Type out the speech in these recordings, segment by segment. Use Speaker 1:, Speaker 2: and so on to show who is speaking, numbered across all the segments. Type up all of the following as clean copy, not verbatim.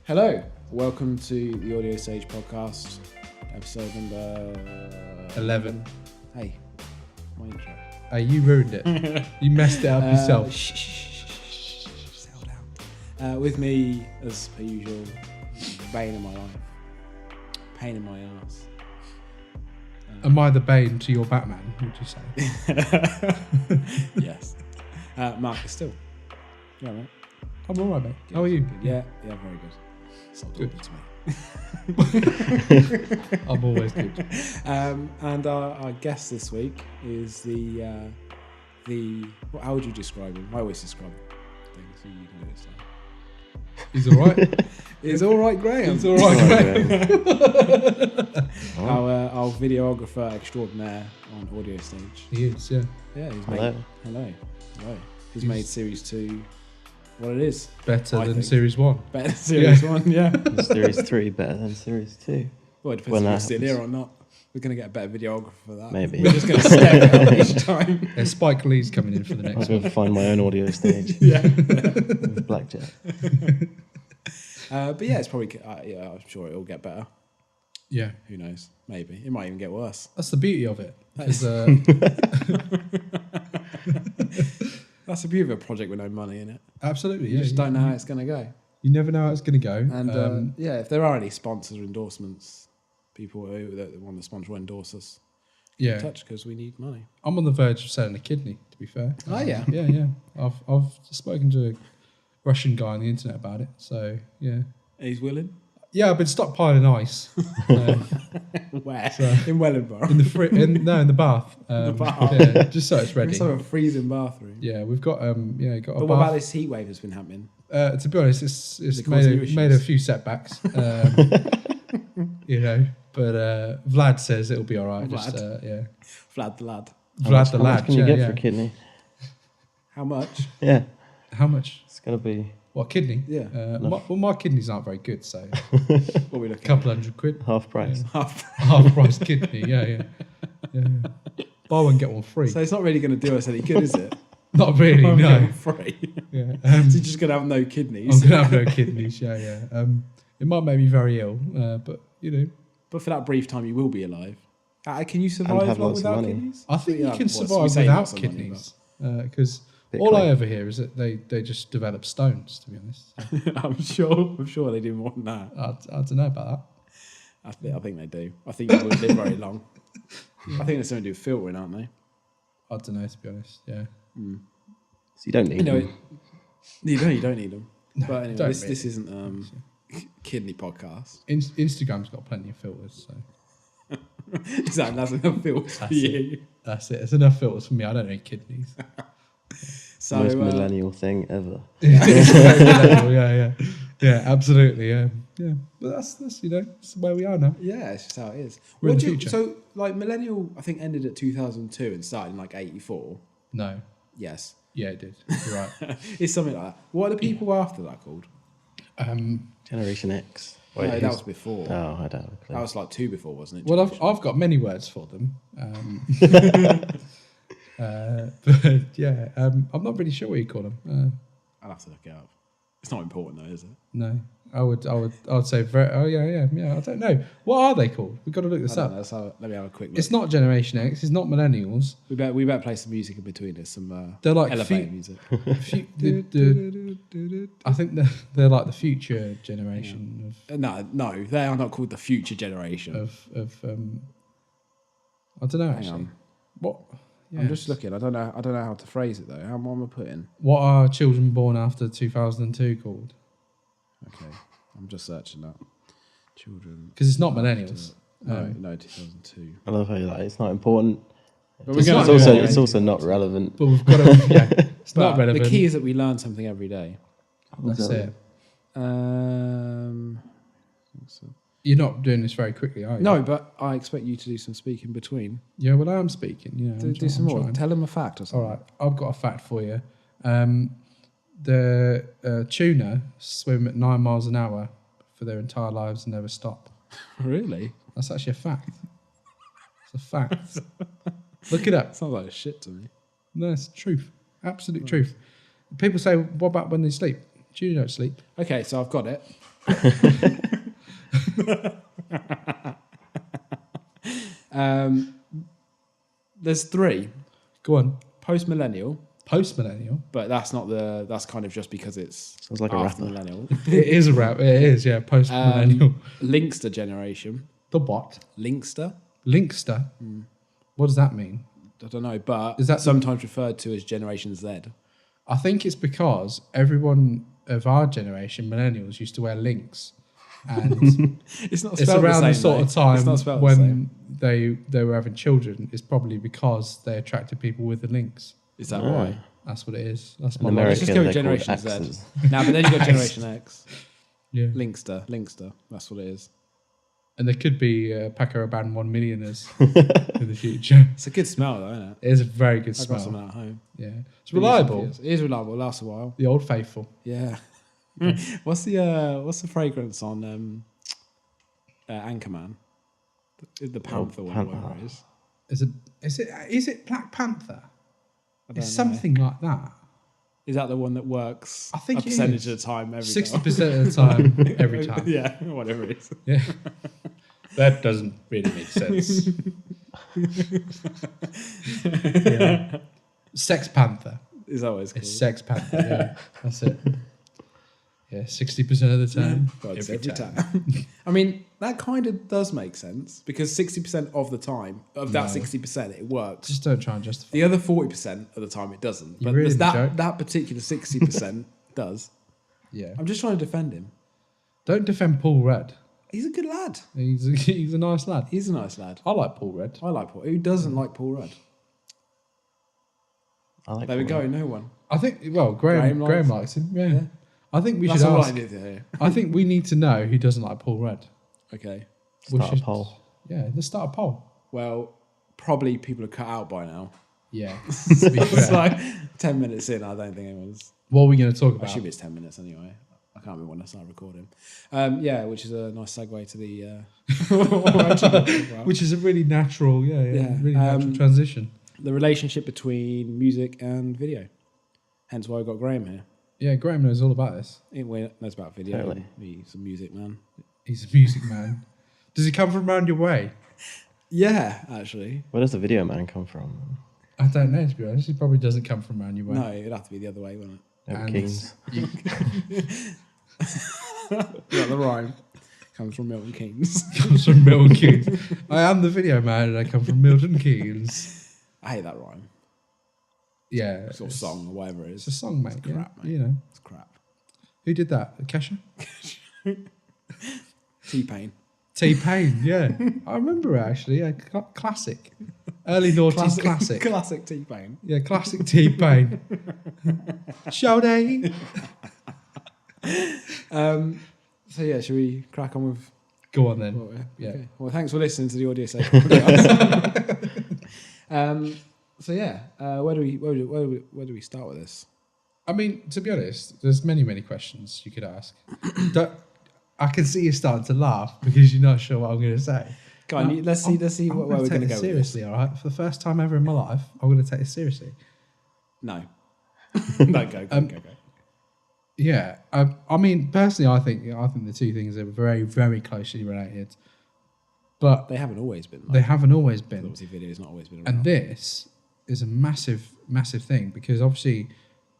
Speaker 1: Hello, welcome to the AudioStage podcast, episode number
Speaker 2: 11.
Speaker 1: Hey, my intro.
Speaker 2: Hey, you ruined it. You messed it up yourself.
Speaker 1: Settle down. With me, as per usual, bane of my life, pain in my ass.
Speaker 2: Am I the Bane to your Batman, would you say?
Speaker 1: Yes. Marcus still. Yeah, mate.
Speaker 2: I'm alright, mate.
Speaker 1: Good.
Speaker 2: How are you?
Speaker 1: Good. Yeah, very good. Stop talking
Speaker 2: Good.
Speaker 1: to me.
Speaker 2: I'm always good.
Speaker 1: And our guest this week is the how would you describe him? I always describe things, so you can do it. So.
Speaker 2: He's alright.
Speaker 1: He's alright, Graham.
Speaker 2: He's alright, Graham.
Speaker 1: Our videographer extraordinaire on AudioStage.
Speaker 2: He is, yeah.
Speaker 1: Yeah, he's
Speaker 3: Hello.
Speaker 1: made. Hello. He's made Series 2 what it is.
Speaker 2: Better
Speaker 1: I
Speaker 2: than
Speaker 1: think.
Speaker 2: Series 1.
Speaker 1: Better than Series 1, yeah.
Speaker 3: Series 3 better than Series 2.
Speaker 1: Well, it depends
Speaker 3: When
Speaker 1: if
Speaker 3: that
Speaker 1: you're still
Speaker 3: happens.
Speaker 1: here or not. We're going to get a better videographer for that.
Speaker 3: Maybe.
Speaker 1: We're just going to step it up each time.
Speaker 2: Yeah, Spike Lee's coming in for the
Speaker 3: I'm
Speaker 2: next
Speaker 3: going
Speaker 2: one.
Speaker 3: to find my own audio stage
Speaker 1: Yeah.
Speaker 3: with Blackjack.
Speaker 1: But yeah, it's probably, yeah, I'm sure it'll get better.
Speaker 2: Yeah.
Speaker 1: Who knows? Maybe. It might even get worse.
Speaker 2: That's the beauty of it.
Speaker 1: That's-
Speaker 2: Is,
Speaker 1: That's the beauty of a project with no money in it.
Speaker 2: absolutely,
Speaker 1: You
Speaker 2: yeah.
Speaker 1: just don't know how it's going to go.
Speaker 2: You never know how it's going to go.
Speaker 1: And yeah, if there are any sponsors or endorsements, people that want the sponsor will endorse us,
Speaker 2: yeah.
Speaker 1: in touch because we need money.
Speaker 2: I'm on the verge of selling a kidney, to be fair.
Speaker 1: Oh, yeah?
Speaker 2: Yeah. I've spoken to a Russian guy on the internet about it, so yeah.
Speaker 1: He's willing.
Speaker 2: Yeah, I've been stockpiling ice
Speaker 1: Where?
Speaker 2: So-
Speaker 1: In Wellingborough.
Speaker 2: in the in the bath.
Speaker 1: The bath.
Speaker 2: Yeah, just so it's ready.
Speaker 1: It's like a freezing bathroom.
Speaker 2: Yeah, we've got got a
Speaker 1: But
Speaker 2: bath.
Speaker 1: what about this heat wave that's been happening?
Speaker 2: To be honest,
Speaker 1: Is
Speaker 2: it's
Speaker 1: it causing you
Speaker 2: made a
Speaker 1: issues?
Speaker 2: few setbacks. But Vlad says it'll be all right. Just
Speaker 1: Vlad?
Speaker 2: yeah,
Speaker 1: Vlad the lad.
Speaker 2: Vlad the
Speaker 3: How much
Speaker 2: lad.
Speaker 3: can you
Speaker 2: yeah,
Speaker 3: get
Speaker 2: yeah.
Speaker 3: for a kidney?
Speaker 1: How much?
Speaker 3: Yeah,
Speaker 2: How much?
Speaker 3: it's going to be
Speaker 2: What, kidney?
Speaker 1: Yeah.
Speaker 2: My kidneys aren't very good, so
Speaker 1: What are we
Speaker 2: a
Speaker 1: looking
Speaker 2: couple £100.
Speaker 3: half price.
Speaker 1: at?
Speaker 2: Half price kidney. Yeah. Buy one get one free.
Speaker 1: So it's not really going to do us any good, is it?
Speaker 2: Not really.
Speaker 1: Buy one,
Speaker 2: No.
Speaker 1: get one free.
Speaker 2: Yeah.
Speaker 1: So you're just going to have no kidneys.
Speaker 2: I'm gonna have no kidneys. Yeah. It might make me very ill, but
Speaker 1: But for that brief time, you will be alive. Can you
Speaker 3: And
Speaker 1: survive
Speaker 3: have
Speaker 1: like,
Speaker 3: lots of
Speaker 1: without
Speaker 3: money.
Speaker 1: kidneys?
Speaker 2: I think
Speaker 1: Yeah,
Speaker 2: you can
Speaker 1: well, we
Speaker 2: survive
Speaker 1: say
Speaker 2: without
Speaker 1: lots of money,
Speaker 2: kidneys because all I ever hear is that they just develop stones. To be honest,
Speaker 1: but I'm sure they do more than that.
Speaker 2: I don't know about
Speaker 1: I think they do. I think they won't live very long. I think there's something to do with filtering, aren't they?
Speaker 2: that. I don't know. To be honest, yeah.
Speaker 3: So you don't need them.
Speaker 1: You don't need them.
Speaker 2: No,
Speaker 1: But anyway,
Speaker 2: don't
Speaker 1: this
Speaker 2: really.
Speaker 1: isn't kidney podcast.
Speaker 2: Instagram's got plenty of filters, so
Speaker 1: That's enough filters for
Speaker 2: That's
Speaker 1: you.
Speaker 2: that's it. It's enough filters for me. I don't need kidneys.
Speaker 1: So
Speaker 3: Most millennial thing ever.
Speaker 2: yeah, absolutely, yeah. But that's that's where we are now.
Speaker 1: yeah, it's just how it is.
Speaker 2: We're in
Speaker 1: What
Speaker 2: the
Speaker 1: do you-
Speaker 2: future.
Speaker 1: So like millennial, I think ended at 2002 and started in like 84.
Speaker 2: No,
Speaker 1: Yes,
Speaker 2: yeah, it did. You're right.
Speaker 1: it's something like that. What are the people after that called?
Speaker 3: Generation X.
Speaker 1: No, that was before.
Speaker 3: Oh, I don't have a clue.
Speaker 1: That was like 2 before, wasn't it?
Speaker 2: Well, I've got many words for them. But yeah, I'm not really sure what you call them.
Speaker 1: I'll have to look it up. It's not important though, is it?
Speaker 2: No, I would say very. Oh yeah. I don't know. What are they called? We've got to look this
Speaker 1: I
Speaker 2: up.
Speaker 1: don't know, so let me have a quick look.
Speaker 2: It's not Generation X. It's not Millennials.
Speaker 1: We better play some music in between this. Some
Speaker 2: They're like
Speaker 1: elevator music.
Speaker 2: I think they're like the future generation
Speaker 1: No, they are not called the future generation.
Speaker 2: of I don't know
Speaker 1: Hang
Speaker 2: actually.
Speaker 1: on.
Speaker 2: What?
Speaker 1: I'm just looking. I don't know how to phrase it though. How am I putting?
Speaker 2: What are children born after 2002 called?
Speaker 1: Okay, I'm just searching that. Children.
Speaker 2: Because it's not millennials.
Speaker 1: No, 2002.
Speaker 3: I love how you're like, it's not important.
Speaker 1: But
Speaker 2: It's
Speaker 1: we're
Speaker 2: not
Speaker 1: gonna-
Speaker 2: really-
Speaker 3: It's also not relevant.
Speaker 2: But we've got to. Yeah, it's
Speaker 1: But
Speaker 2: not relevant.
Speaker 1: The key is that we learn something every day.
Speaker 2: That's it.
Speaker 1: So-
Speaker 2: You're not doing this very quickly, are you?
Speaker 1: no, but I expect you to do some speaking between.
Speaker 2: Yeah, well, I am speaking. Yeah,
Speaker 1: Do some more.
Speaker 2: Trying.
Speaker 1: Tell them a fact or
Speaker 2: All
Speaker 1: something.
Speaker 2: right, I've got a fact for you. The tuna swim at 9 miles an hour for their entire lives and never stop.
Speaker 1: Really?
Speaker 2: That's actually a fact. It's a fact. Look it up.
Speaker 1: Sounds like shit to me.
Speaker 2: No, it's truth. Absolute truth. People say, what about when they sleep? Tuna don't sleep.
Speaker 1: Okay, so I've got it. There's 3.
Speaker 2: Go on.
Speaker 1: Post-millennial,
Speaker 2: Post-millennial.
Speaker 1: but that's not that's kind of just because it's
Speaker 3: Sounds like a
Speaker 1: after
Speaker 3: rapper.
Speaker 1: millennial.
Speaker 2: It is a rap. It is, yeah. Post-millennial.
Speaker 1: Linkster generation.
Speaker 2: The what?
Speaker 1: Linkster?
Speaker 2: Linkster. What does that mean?
Speaker 1: I don't know, but
Speaker 2: Is that
Speaker 1: sometimes referred to as Generation Z.
Speaker 2: I think it's because everyone of our generation, millennials, used to wear links, and
Speaker 1: It's not
Speaker 2: it's
Speaker 1: spelled
Speaker 2: around
Speaker 1: the
Speaker 2: the
Speaker 1: same,
Speaker 2: sort of
Speaker 1: though. It's not
Speaker 2: time
Speaker 1: spelled the same.
Speaker 2: when they were having children. It's probably because they attracted people with the links.
Speaker 1: Is that
Speaker 3: Oh.
Speaker 1: right?
Speaker 2: That's what it is. That's
Speaker 3: In
Speaker 2: my
Speaker 3: America,
Speaker 1: Let's just go with
Speaker 3: they're called
Speaker 1: Generation Z.
Speaker 3: X's.
Speaker 1: No, but then you got Generation X.
Speaker 2: Yeah.
Speaker 1: Linkster. That's what it is.
Speaker 2: And there could be Paco Rabanne 1 millionaires in the future.
Speaker 1: It's a good smell, though, isn't it?
Speaker 2: It is a very good
Speaker 1: I've got
Speaker 2: smell.
Speaker 1: some at home.
Speaker 2: Yeah, it's reliable.
Speaker 1: It is reliable. It lasts a while.
Speaker 2: The old faithful.
Speaker 1: Yeah. What's the fragrance on Anchorman? The panther one,
Speaker 3: Panther.
Speaker 1: whatever it is.
Speaker 2: Is it Black Panther?
Speaker 1: I don't
Speaker 2: It's
Speaker 1: know.
Speaker 2: something like that.
Speaker 1: Is that the one that works
Speaker 2: I think
Speaker 1: a
Speaker 2: it
Speaker 1: percentage
Speaker 2: is.
Speaker 1: of the time every
Speaker 2: 60% of the time, every time.
Speaker 1: Yeah, whatever it is.
Speaker 2: Yeah. That doesn't really make sense. Yeah. Sex Panther.
Speaker 1: Is that what it's called?
Speaker 2: It's Sex Panther. Yeah, that's it. Yeah, 60% of the time.
Speaker 1: God's every time. I mean, that kind of does make sense because 60% of the time, of that 60%, it works.
Speaker 2: Just don't try and justify.
Speaker 1: The other 40% of the time, it doesn't.
Speaker 2: You
Speaker 1: But
Speaker 2: ruined the joke.
Speaker 1: that particular 60% does.
Speaker 2: Yeah.
Speaker 1: I'm just trying to defend him.
Speaker 2: Don't defend Paul Rudd.
Speaker 1: He's a good lad.
Speaker 2: He's a nice lad.
Speaker 1: He's a nice lad.
Speaker 2: I like Paul Rudd.
Speaker 1: I like Paul. Who doesn't like Paul Rudd?
Speaker 3: I like
Speaker 1: There we
Speaker 3: Paul
Speaker 1: go. No one.
Speaker 2: I think. Well, Graham
Speaker 1: Graham
Speaker 2: likes him. Yeah. I think we
Speaker 1: That's
Speaker 2: should
Speaker 1: all
Speaker 2: ask.
Speaker 1: I need to hear.
Speaker 2: I think we need to know who doesn't like Paul Rudd.
Speaker 1: Okay.
Speaker 2: We
Speaker 3: Start a
Speaker 2: should-
Speaker 3: poll.
Speaker 2: Yeah, let's start a poll.
Speaker 1: Well, probably people are cut out by now.
Speaker 2: Yeah. To be
Speaker 1: It's
Speaker 2: fair.
Speaker 1: like 10 minutes in, I don't think anyone's...
Speaker 2: What are we going to talk
Speaker 1: I
Speaker 2: about?
Speaker 1: assume it's 10 minutes anyway. I can't remember when I started recording. Yeah, which is a nice segue to the...
Speaker 2: Which is a really natural,
Speaker 1: Yeah.
Speaker 2: really natural transition.
Speaker 1: the relationship between music and video. Hence why I got Graham here.
Speaker 2: Yeah, Graham knows all about this.
Speaker 1: He knows about video.
Speaker 3: Totally.
Speaker 1: He's a music man.
Speaker 2: He's a music man. Does he come from around your way?
Speaker 1: Yeah, actually.
Speaker 3: Where does the video man come from?
Speaker 2: I don't know, to be honest. He probably doesn't come from around your way.
Speaker 1: No, it'd have to be the other way, wouldn't
Speaker 3: Never
Speaker 2: And
Speaker 3: Kings.
Speaker 2: you-
Speaker 1: it? Yeah, the rhyme comes from Milton Keynes.
Speaker 2: comes from Milton Keynes. I am the video man and I come from Milton Keynes.
Speaker 1: I hate that rhyme.
Speaker 2: Yeah.
Speaker 1: Sort of song or whatever it
Speaker 2: It's a
Speaker 1: is.
Speaker 2: song, mate.
Speaker 1: It's crap,
Speaker 2: yeah.
Speaker 1: mate.
Speaker 2: You know.
Speaker 1: It's crap.
Speaker 2: Who did that? Kesha?
Speaker 1: T-Pain.
Speaker 2: T-Pain, yeah. I remember it actually. Yeah, classic. Early noughties classic.
Speaker 1: Classic T-Pain.
Speaker 2: Yeah, classic T-Pain. Shawty.
Speaker 1: So yeah, should we crack on with...
Speaker 2: Go on then.
Speaker 1: What we're-
Speaker 2: Yeah.
Speaker 1: Okay. Well, thanks for listening to the AudioStage podcast. So yeah, where do we start with this?
Speaker 2: I mean, to be honest, there's many questions you could ask. I can see you starting to laugh because you're not sure what I'm going to say.
Speaker 1: Go on, let's see
Speaker 2: I'm
Speaker 1: where
Speaker 2: gonna
Speaker 1: we're
Speaker 2: take
Speaker 1: going to
Speaker 2: this
Speaker 1: go with this.
Speaker 2: seriously, all right? For the first time ever in my life, I'm going to take this seriously.
Speaker 1: No. No, go.
Speaker 2: Yeah, I mean, personally, I think the two things are very, very closely related, but
Speaker 1: They haven't always been. Like,
Speaker 2: they haven't always been.
Speaker 1: obviously, video's not always been around.
Speaker 2: And this is a massive thing because obviously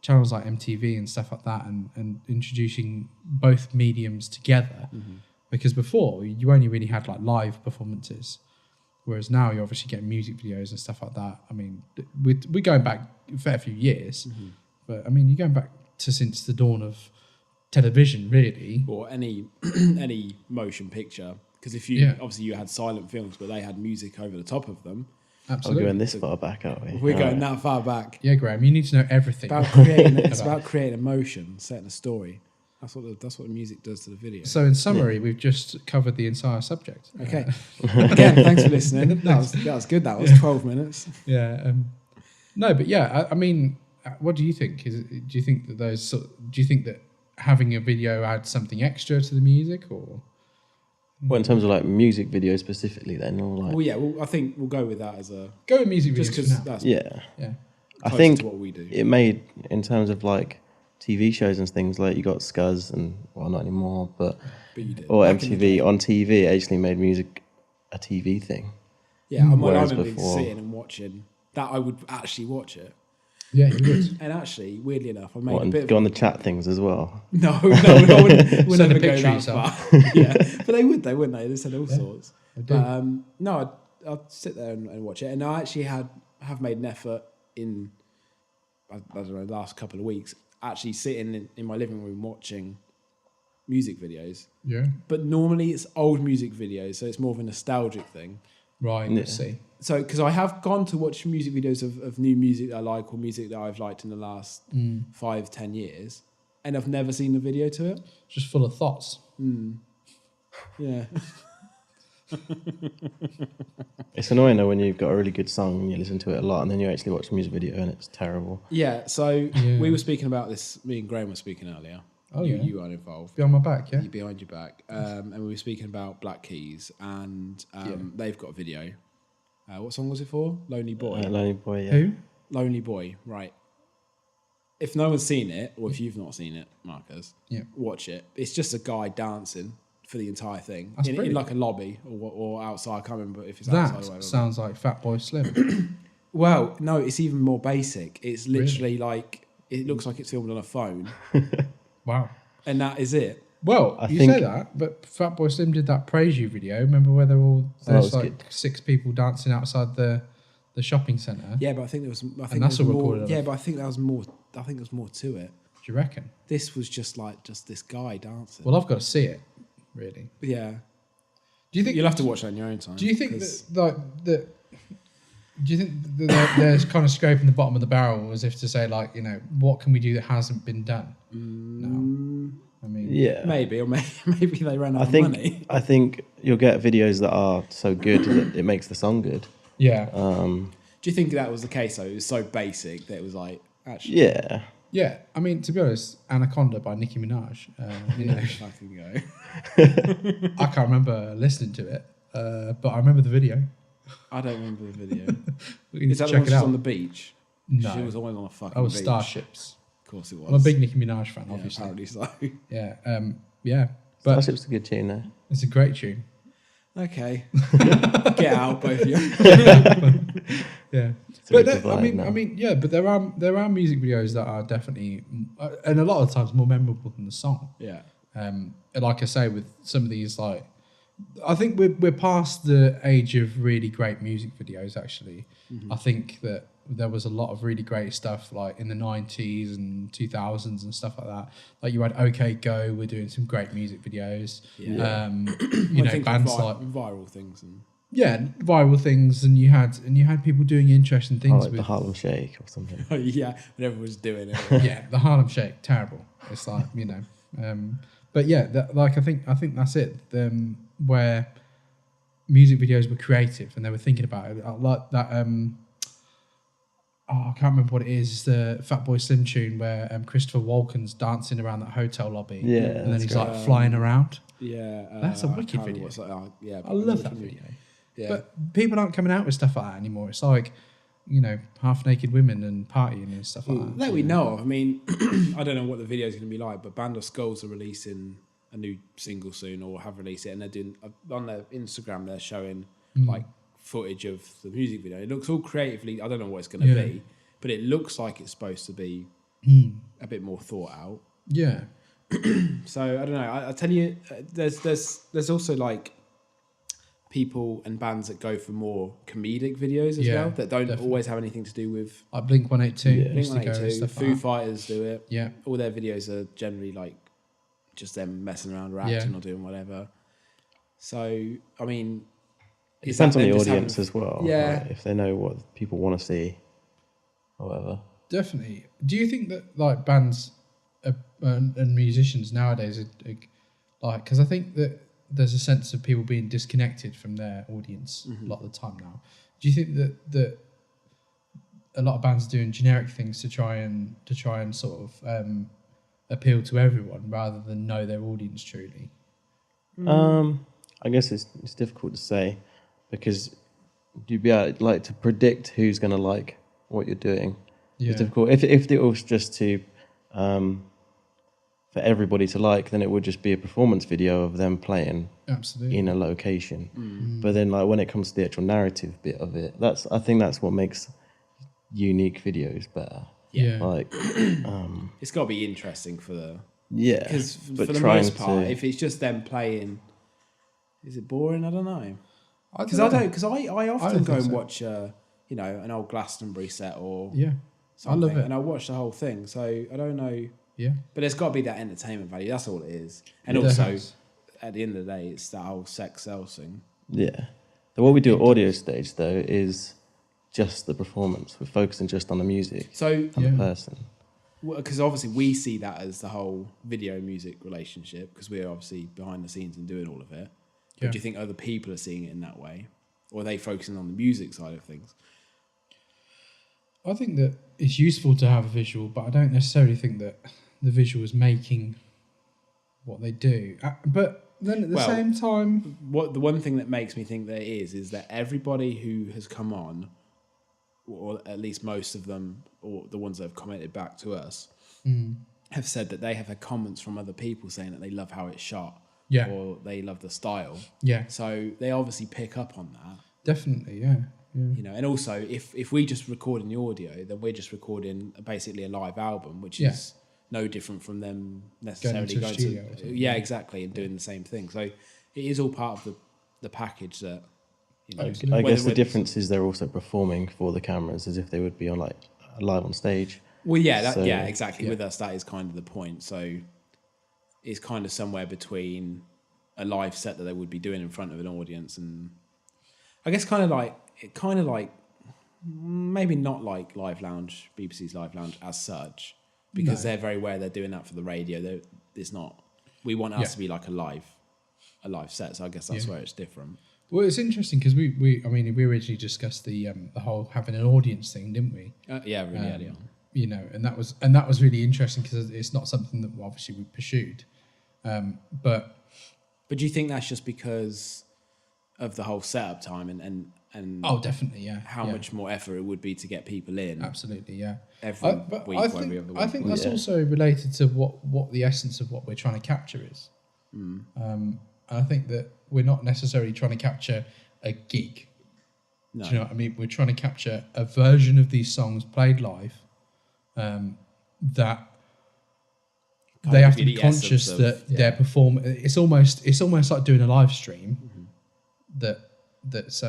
Speaker 2: channels like MTV and stuff like that and introducing both mediums together.
Speaker 1: Mm-hmm.
Speaker 2: Because before you only really had like live performances, whereas now you're obviously getting music videos and stuff like that. I mean, we're going back a fair few years,
Speaker 1: Mm-hmm.
Speaker 2: but I mean, you're going back to since the dawn of television, really.
Speaker 1: Or any motion picture, because obviously you had silent films, but they had music over the top of them.
Speaker 3: We're
Speaker 2: Absolutely.
Speaker 3: going this far back, aren't we?
Speaker 1: We're going
Speaker 3: Alright.
Speaker 1: that far back.
Speaker 2: Yeah, Graham, you need to know everything.
Speaker 1: It's about creating emotion, setting a story. That's what the music does to the video.
Speaker 2: So in summary, we've just covered the entire subject.
Speaker 1: Okay. Again, thanks for listening. That was good. That was 12 minutes.
Speaker 2: Yeah. No, but yeah, I mean, what do you think? Do you think that do you think that having a video adds something extra to the music, or?
Speaker 3: Well, in terms of like music videos specifically, then, or like,
Speaker 1: Well, yeah. I think we'll go with that as a
Speaker 2: Go with music
Speaker 1: just
Speaker 2: videos
Speaker 1: because
Speaker 2: for now.
Speaker 1: that's
Speaker 3: yeah,
Speaker 2: Yeah.
Speaker 3: I
Speaker 1: close
Speaker 3: think
Speaker 1: to what we do.
Speaker 3: it made in terms of like TV shows and things. Like you got Scuzz and well, not anymore, but
Speaker 1: you did.
Speaker 3: or
Speaker 1: Back in the day.
Speaker 3: MTV on TV actually made music a TV thing.
Speaker 1: Yeah, I
Speaker 3: Whereas
Speaker 1: remember
Speaker 3: before-
Speaker 1: sitting and watching that. I would actually watch it.
Speaker 2: Yeah, you would.
Speaker 1: And actually, weirdly enough, I made
Speaker 3: What,
Speaker 1: a
Speaker 3: and
Speaker 1: bit of
Speaker 3: go on the chat things as well.
Speaker 1: No, I wouldn't
Speaker 2: Send a
Speaker 1: never go
Speaker 2: picture
Speaker 1: that
Speaker 2: yourself.
Speaker 1: far. Yeah, but they would, though, wouldn't they? They said all sorts.
Speaker 2: I do.
Speaker 1: But no, I'd sit there and watch it, and I actually have made an effort in I don't know the last couple of weeks, actually sitting in my living room watching music videos.
Speaker 2: Yeah.
Speaker 1: But normally it's old music videos, so it's more of a nostalgic thing.
Speaker 2: Right.
Speaker 3: Yeah.
Speaker 2: Let's see.
Speaker 1: So, because I have gone to watch music videos of new music that I like or music that I've liked in the last 5-10 years, and I've never seen the video to it.
Speaker 2: Just full of thoughts.
Speaker 1: Yeah.
Speaker 3: It's annoying though when you've got a really good song and you listen to it a lot, and then you actually watch the music video and it's terrible.
Speaker 1: Yeah, so
Speaker 2: Yeah.
Speaker 1: we were speaking about this, me and Graham were speaking earlier.
Speaker 2: Oh,
Speaker 1: you,
Speaker 2: yeah.
Speaker 1: You weren't involved.
Speaker 2: Behind my back, yeah.
Speaker 1: Behind your back. And we were speaking about Black Keys, and they've got a video. What song was it for? Lonely Boy.
Speaker 3: Lonely Boy, yeah.
Speaker 2: Who?
Speaker 1: Lonely Boy, right. If no one's seen it, or if you've not seen it, Marcus, watch it. It's just a guy dancing for the entire thing
Speaker 2: That's
Speaker 1: in
Speaker 2: brilliant.
Speaker 1: like a lobby or outside. I can't remember if it's outside or
Speaker 2: That
Speaker 1: whatever.
Speaker 2: sounds like Fatboy Slim.
Speaker 1: Well, no, it's even more basic. It's literally like, it looks like it's filmed on a phone,
Speaker 2: Wow.
Speaker 1: and that is it.
Speaker 2: Well,
Speaker 3: I
Speaker 2: you
Speaker 3: think-
Speaker 2: say that, but Fatboy Slim did that Praise You video. Remember where they're all there's
Speaker 3: was
Speaker 2: like
Speaker 3: good.
Speaker 2: 6 people dancing outside the shopping centre?
Speaker 1: Yeah, but I think there was. I think
Speaker 2: that's
Speaker 1: there was
Speaker 2: all
Speaker 1: more.
Speaker 2: recorded on
Speaker 1: Yeah,
Speaker 2: a-
Speaker 1: but I think there was more. I think there was more to it.
Speaker 2: Do you reckon?
Speaker 1: This was just this guy dancing.
Speaker 2: Well, I've got to see it. Really?
Speaker 1: Yeah,
Speaker 2: Do you think
Speaker 1: you'll have to watch that in your own time.
Speaker 2: Do you think
Speaker 1: 'cause-
Speaker 2: that Do you think that there's kind of scraping the bottom of the barrel, as if to say, like, you know, what can we do that hasn't been done? No, I mean,
Speaker 3: Yeah.
Speaker 1: maybe, or maybe they ran out of money.
Speaker 3: I think you'll get videos that are so good that it makes the song good.
Speaker 2: yeah,
Speaker 1: Do you think that was the case though? It was so basic that it was like actually.
Speaker 3: Yeah.
Speaker 2: yeah. I mean, to be honest, Anaconda by Nicki Minaj. You know,
Speaker 1: Fucking go.
Speaker 2: I can't remember listening to it, but I remember the video.
Speaker 1: I don't remember the video.
Speaker 2: We need
Speaker 1: Is
Speaker 2: to
Speaker 1: that the
Speaker 2: check
Speaker 1: one
Speaker 2: it
Speaker 1: she's
Speaker 2: out.
Speaker 1: on the beach?
Speaker 2: No.
Speaker 1: She was always on a fucking
Speaker 2: Oh,
Speaker 1: beach.
Speaker 2: Starships.
Speaker 1: Of course it was.
Speaker 2: I'm a big Nicki Minaj fan,
Speaker 1: Yeah,
Speaker 2: obviously.
Speaker 1: apparently so.
Speaker 2: Yeah, yeah. But
Speaker 3: Starship's a good tune though.
Speaker 2: it's a great tune.
Speaker 1: Okay. Get out, both of you.
Speaker 2: Yeah,
Speaker 3: It's a
Speaker 2: but
Speaker 3: big divide now.
Speaker 2: I mean, yeah. But there are music videos that are definitely, and a lot of times more memorable than the song.
Speaker 1: Yeah.
Speaker 2: And like I say, with some of these, like, I think we're past the age of really great music videos. Actually, I think that there was a lot of really great stuff like in the 90s and 2000s and stuff like that. Like you had OK Go, we're doing some great music videos.
Speaker 1: Yeah.
Speaker 2: You know,
Speaker 1: think
Speaker 2: bands
Speaker 1: of
Speaker 2: like
Speaker 1: viral things and
Speaker 2: viral things, and you had people doing interesting
Speaker 3: Oh,
Speaker 2: things
Speaker 3: like
Speaker 2: with
Speaker 3: the Harlem Shake or something.
Speaker 1: yeah, when everyone was doing it.
Speaker 2: yeah, the Harlem Shake, terrible. It's like, you know, but yeah, like I think that's it. Where music videos were creative and they were thinking about it, like that. I can't remember what it is. The Fatboy Slim tune where Christopher Walken's dancing around that hotel lobby.
Speaker 3: Yeah,
Speaker 2: and then
Speaker 3: that's
Speaker 2: he's
Speaker 3: great.
Speaker 2: like flying around.
Speaker 1: Yeah.
Speaker 2: That's a
Speaker 1: I
Speaker 2: wicked
Speaker 1: can't remember
Speaker 2: video.
Speaker 1: what's that- yeah,
Speaker 2: I love that video.
Speaker 1: Yeah.
Speaker 2: But people aren't coming out with stuff like that anymore. It's like, you know, half naked women and partying and stuff like that.
Speaker 1: That we know of. I mean, I don't know what the video is going to be like, but Band of Skulls are releasing a new single soon, or have released it, and they're doing on their Instagram. They're showing like footage of the music video. It looks all creatively. I don't know what it's going to be, but it looks like it's supposed to be a bit more thought out.
Speaker 2: Yeah.
Speaker 1: So I don't know. I tell you, there's also like people and bands that go for more comedic videos as well that don't always have anything to do with
Speaker 2: Like Blink 182.
Speaker 3: Yeah.
Speaker 1: Blink
Speaker 2: used to go and
Speaker 1: 182.
Speaker 2: stuff like
Speaker 1: Foo
Speaker 2: that.
Speaker 1: Fighters do it.
Speaker 2: Yeah.
Speaker 1: All their videos are generally like just them messing around or acting or doing whatever. So I mean,
Speaker 3: It
Speaker 1: is
Speaker 3: depends
Speaker 1: that
Speaker 3: on the
Speaker 1: them just
Speaker 3: audience
Speaker 1: having-
Speaker 3: as well.
Speaker 1: Yeah.
Speaker 3: Like, if they know what people want to see, or whatever.
Speaker 2: Definitely. Do you think that like bands and musicians nowadays are like, because I think that there's a sense of people being disconnected from their audience a lot of the time now. Do you think that a lot of bands are doing generic things to try and sort of appeal to everyone rather than know their audience truly?
Speaker 3: I guess it's difficult to say because you'd be able, like, to predict who's going to like what you're doing.
Speaker 2: Yeah.
Speaker 3: It's difficult. If it was just to for everybody to like, then it would just be a performance video of them playing
Speaker 2: Absolutely.
Speaker 3: in a location. But then, like, when it comes to the actual narrative bit of it, I think that's what makes unique videos better.
Speaker 2: Yeah.
Speaker 3: Like,
Speaker 1: It's got to be interesting for the
Speaker 3: yeah,
Speaker 1: because
Speaker 3: but
Speaker 1: for the
Speaker 3: trying
Speaker 1: most part,
Speaker 3: to-
Speaker 1: if it's just them playing, is it boring? I don't know. Because
Speaker 2: know.
Speaker 1: I often
Speaker 2: don't
Speaker 1: go
Speaker 2: think
Speaker 1: and
Speaker 2: so.
Speaker 1: watch an old Glastonbury set or
Speaker 2: Yeah.
Speaker 1: something,
Speaker 2: I love it.
Speaker 1: and I watch the whole thing. So I don't know,
Speaker 2: Yeah.
Speaker 1: but there's got to be that entertainment value. That's all it is. And
Speaker 2: There
Speaker 1: also,
Speaker 2: has.
Speaker 1: at the end of the day, it's that whole sex sells thing.
Speaker 3: yeah. So what we do at AudioStage though is just the performance. We're focusing just on the music
Speaker 1: So
Speaker 3: and the person.
Speaker 1: because obviously we see that as the whole video music relationship because we're obviously behind the scenes and doing all of it. But
Speaker 2: Yeah.
Speaker 1: do you think other people are seeing it in that way, or are they focusing on the music side of things?
Speaker 2: I think that it's useful to have a visual, but I don't necessarily think that the visual is making what they do. But then at the
Speaker 1: Well,
Speaker 2: same time,
Speaker 1: What the one thing that makes me think that it is that everybody who has come on, or at least most of them, or the ones that have commented back to us, have said that they have had comments from other people saying that they love how it's shot,
Speaker 2: Yeah.
Speaker 1: or they love the style.
Speaker 2: yeah,
Speaker 1: So they obviously pick up on that.
Speaker 2: definitely, yeah.
Speaker 1: You know, and also if we just record in the audio, then we're just recording basically a live album, which
Speaker 2: Yeah.
Speaker 1: is no different from them necessarily
Speaker 2: into a
Speaker 1: going
Speaker 2: studio or
Speaker 1: to
Speaker 2: something.
Speaker 1: yeah, exactly, and doing the same thing. So it is all part of the package that you know.
Speaker 2: Absolutely.
Speaker 3: I guess the
Speaker 1: whether-
Speaker 3: difference is they're also performing for the cameras as if they would be on like live on stage.
Speaker 1: Well, yeah,
Speaker 3: So-
Speaker 1: yeah, exactly.
Speaker 2: Yeah.
Speaker 1: With us, that is kind of the point. So it's kind of somewhere between a live set that they would be doing in front of an audience, and I guess kind of like maybe not like Live Lounge, BBC's Live Lounge as such, because
Speaker 2: No.
Speaker 1: they're very aware they're doing that for the radio. It's not. We want us
Speaker 2: Yeah.
Speaker 1: to be like a live set. So I guess that's
Speaker 2: Yeah.
Speaker 1: where it's different.
Speaker 2: Well, it's interesting because we originally discussed the whole having an audience thing, didn't we?
Speaker 1: Yeah, really early on.
Speaker 2: You know, and that was really interesting because it's not something that obviously we pursued. But
Speaker 1: But do you think that's just because of the whole setup time and
Speaker 2: oh, definitely, yeah.
Speaker 1: how
Speaker 2: yeah.
Speaker 1: much more effort it would be to get people in
Speaker 2: Absolutely, yeah.
Speaker 1: every
Speaker 2: But
Speaker 1: week
Speaker 2: I
Speaker 1: or
Speaker 2: think,
Speaker 1: every other week?
Speaker 2: I think that's
Speaker 3: Yeah.
Speaker 2: also related to what the essence of what we're trying to capture is. And I think that we're not necessarily trying to capture a gig.
Speaker 1: No.
Speaker 2: Do you know what I mean? We're trying to capture a version of these songs played live that
Speaker 1: Kind
Speaker 2: they
Speaker 1: of
Speaker 2: have to
Speaker 1: give
Speaker 2: be
Speaker 1: you the essence
Speaker 2: conscious
Speaker 1: of-
Speaker 2: that
Speaker 1: yeah.
Speaker 2: they're performing. It's almost like doing a live stream that's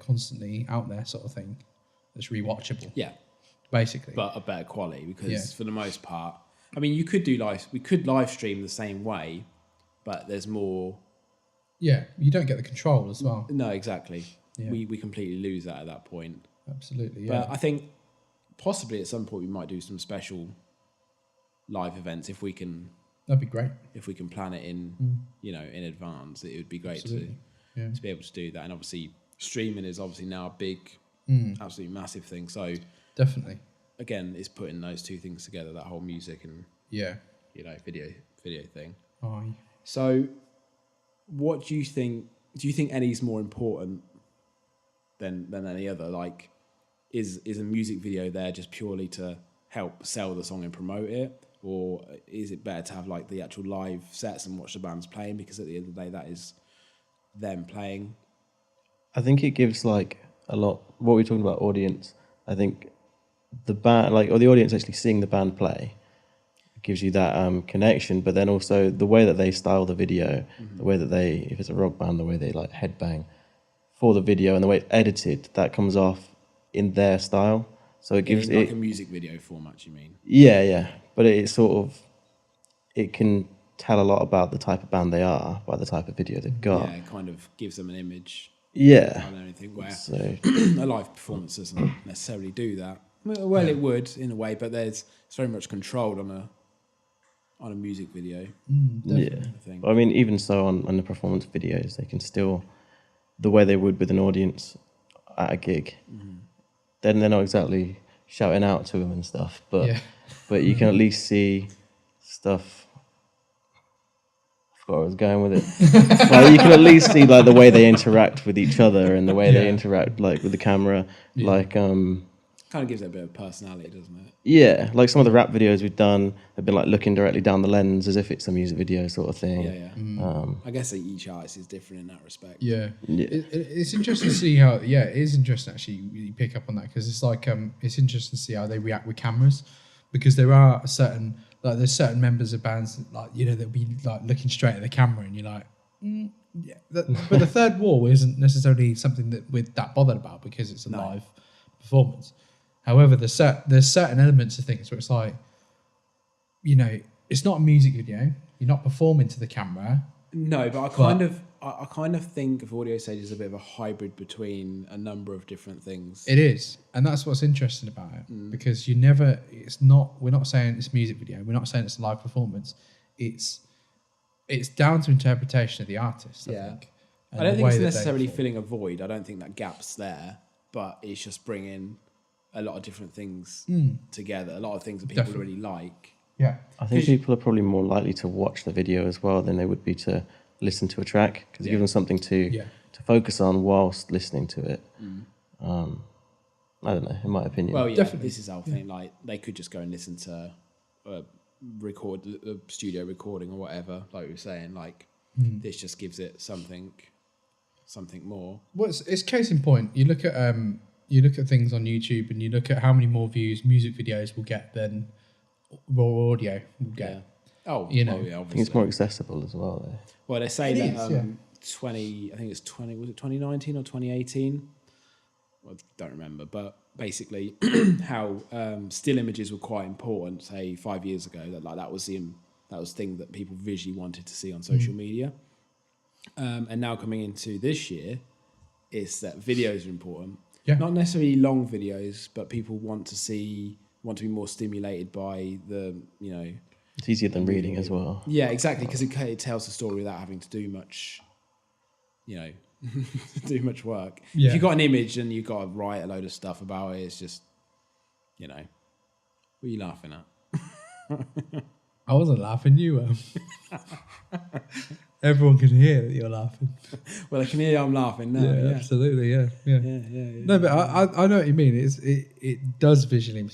Speaker 2: constantly out there, sort of thing. That's rewatchable,
Speaker 1: Yeah,
Speaker 2: basically.
Speaker 1: but a better quality because
Speaker 2: Yeah.
Speaker 1: for the most part, I mean, we could live stream the same way, but there's more.
Speaker 2: yeah, you don't get the control as well.
Speaker 1: No, exactly.
Speaker 2: Yeah.
Speaker 1: We completely lose that at that point.
Speaker 2: Absolutely, yeah.
Speaker 1: But I think possibly at some point we might do some special live events if we can
Speaker 2: That'd be great.
Speaker 1: plan it in in advance. It would be great
Speaker 2: Absolutely. Yeah.
Speaker 1: to be able to do that. And obviously streaming is obviously now a big, absolutely massive thing. So
Speaker 2: Definitely.
Speaker 1: again, it's putting those two things together, that whole music and
Speaker 2: Yeah.
Speaker 1: video thing.
Speaker 2: Aye.
Speaker 1: So what do you think? Do you think any's more important than any other? Like, is a music video there just purely to help sell the song and promote it? Or is it better to have like the actual live sets and watch the bands playing? Because at the end of the day, that is them playing.
Speaker 3: I think it gives like a lot. What we're talking about audience, I think the band, like, or the audience actually seeing the band play, gives you that connection. But then also the way that they style the video, the way that they, if it's a rock band, the way they like headbang for the video and the way it's edited, that comes off in their style. So it gives
Speaker 1: In like
Speaker 3: it,
Speaker 1: a music video format, you mean?
Speaker 3: yeah. But it sort of, it can tell a lot about the type of band they are by the type of video they've got.
Speaker 1: Yeah, it kind of gives them an image.
Speaker 3: Yeah.
Speaker 1: I don't anything where
Speaker 3: So
Speaker 1: a live performance doesn't necessarily do that. Well, it would in a way, but it's very much controlled on a music video.
Speaker 3: yeah.
Speaker 1: I think.
Speaker 3: I mean, even so on the performance videos, they can still, the way they would with an audience at a gig, then they're not exactly shouting out to them and stuff, but
Speaker 2: Yeah.
Speaker 3: but you can at least see stuff. I forgot where I was going with it. Like, you can at least see like the way they interact with each other and the way they
Speaker 2: Yeah.
Speaker 3: interact like with the camera.
Speaker 2: Yeah.
Speaker 3: Like
Speaker 1: Kind of gives it a bit of personality, doesn't it?
Speaker 3: Yeah, like some of the rap videos we've done have been like looking directly down the lens as if it's a music video sort of thing.
Speaker 1: Yeah. I guess that each artist is different in that respect.
Speaker 2: Yeah,
Speaker 3: Yeah.
Speaker 2: it's interesting to see how. Yeah, it is interesting actually. You pick up on that because it's like it's interesting to see how they react with cameras, because there are there's certain members of bands that, like, you know, they'll be like looking straight at the camera and you're like, yeah. But the third wall isn't necessarily something that we're that bothered about because it's a live performance. However, there's certain elements of things where it's like, you know, it's not a music video. You're not performing to the camera.
Speaker 1: No, but I kind of think of AudioStage as a bit of a hybrid between a number of different things.
Speaker 2: It is, and that's what's interesting about it, because we're not saying it's a music video. We're not saying it's a live performance. It's down to interpretation of the artist. I think.
Speaker 1: I don't think it's necessarily filling a void. I don't think that gap's there, but it's just bringing a lot of different things together. A lot of things that people really like.
Speaker 2: Yeah,
Speaker 3: I think people are probably more likely to watch the video as well than they would be to listen to a track, because you give them something to focus on whilst listening to it. I don't know, in my opinion.
Speaker 1: Well, yeah, definitely. This is our thing. Like, they could just go and listen to a studio recording or whatever. Like we were saying, like this just gives it something more.
Speaker 2: Well, it's case in point. You look at things on YouTube and you look at how many more views music videos will get than raw audio will get.
Speaker 1: Yeah. Oh,
Speaker 2: you know,
Speaker 1: yeah,
Speaker 3: I think it's more accessible as well, though.
Speaker 1: Well, they say that 2019 or 2018. Well, I don't remember, but basically how still images were quite important, say 5 years ago. That was the thing that people visually wanted to see on social media. And now coming into this year, is that videos are important.
Speaker 2: Yeah.
Speaker 1: Not necessarily long videos, but people want to be more stimulated by the, you know.
Speaker 3: It's easier than reading as well.
Speaker 1: Yeah, exactly, because it tells the story without having to do much, you know, do much work.
Speaker 2: Yeah.
Speaker 1: If you've got an image and you've got to write a load of stuff about it, it's just, you know, what are you laughing at?
Speaker 2: I wasn't laughing, you were. Everyone can hear that you're laughing.
Speaker 1: Well, I can hear I'm laughing now.
Speaker 2: Yeah, absolutely, yeah. No, but I know what you mean. It does visually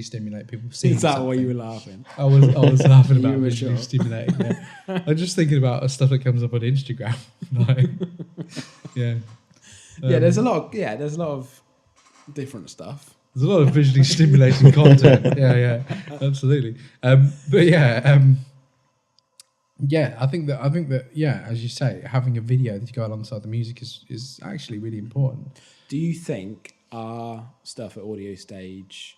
Speaker 2: stimulate people.
Speaker 1: Is that why you were laughing?
Speaker 2: I was laughing about
Speaker 1: You were
Speaker 2: visually
Speaker 1: sure?
Speaker 2: stimulating. Yeah. I'm just thinking about stuff that comes up on Instagram. Like, yeah.
Speaker 1: There's a lot of different stuff.
Speaker 2: There's a lot of visually stimulating content. Yeah, absolutely. But yeah. Yeah, I think that yeah, as you say, having a video to go alongside the music is actually really important.
Speaker 1: Do you think our stuff at AudioStage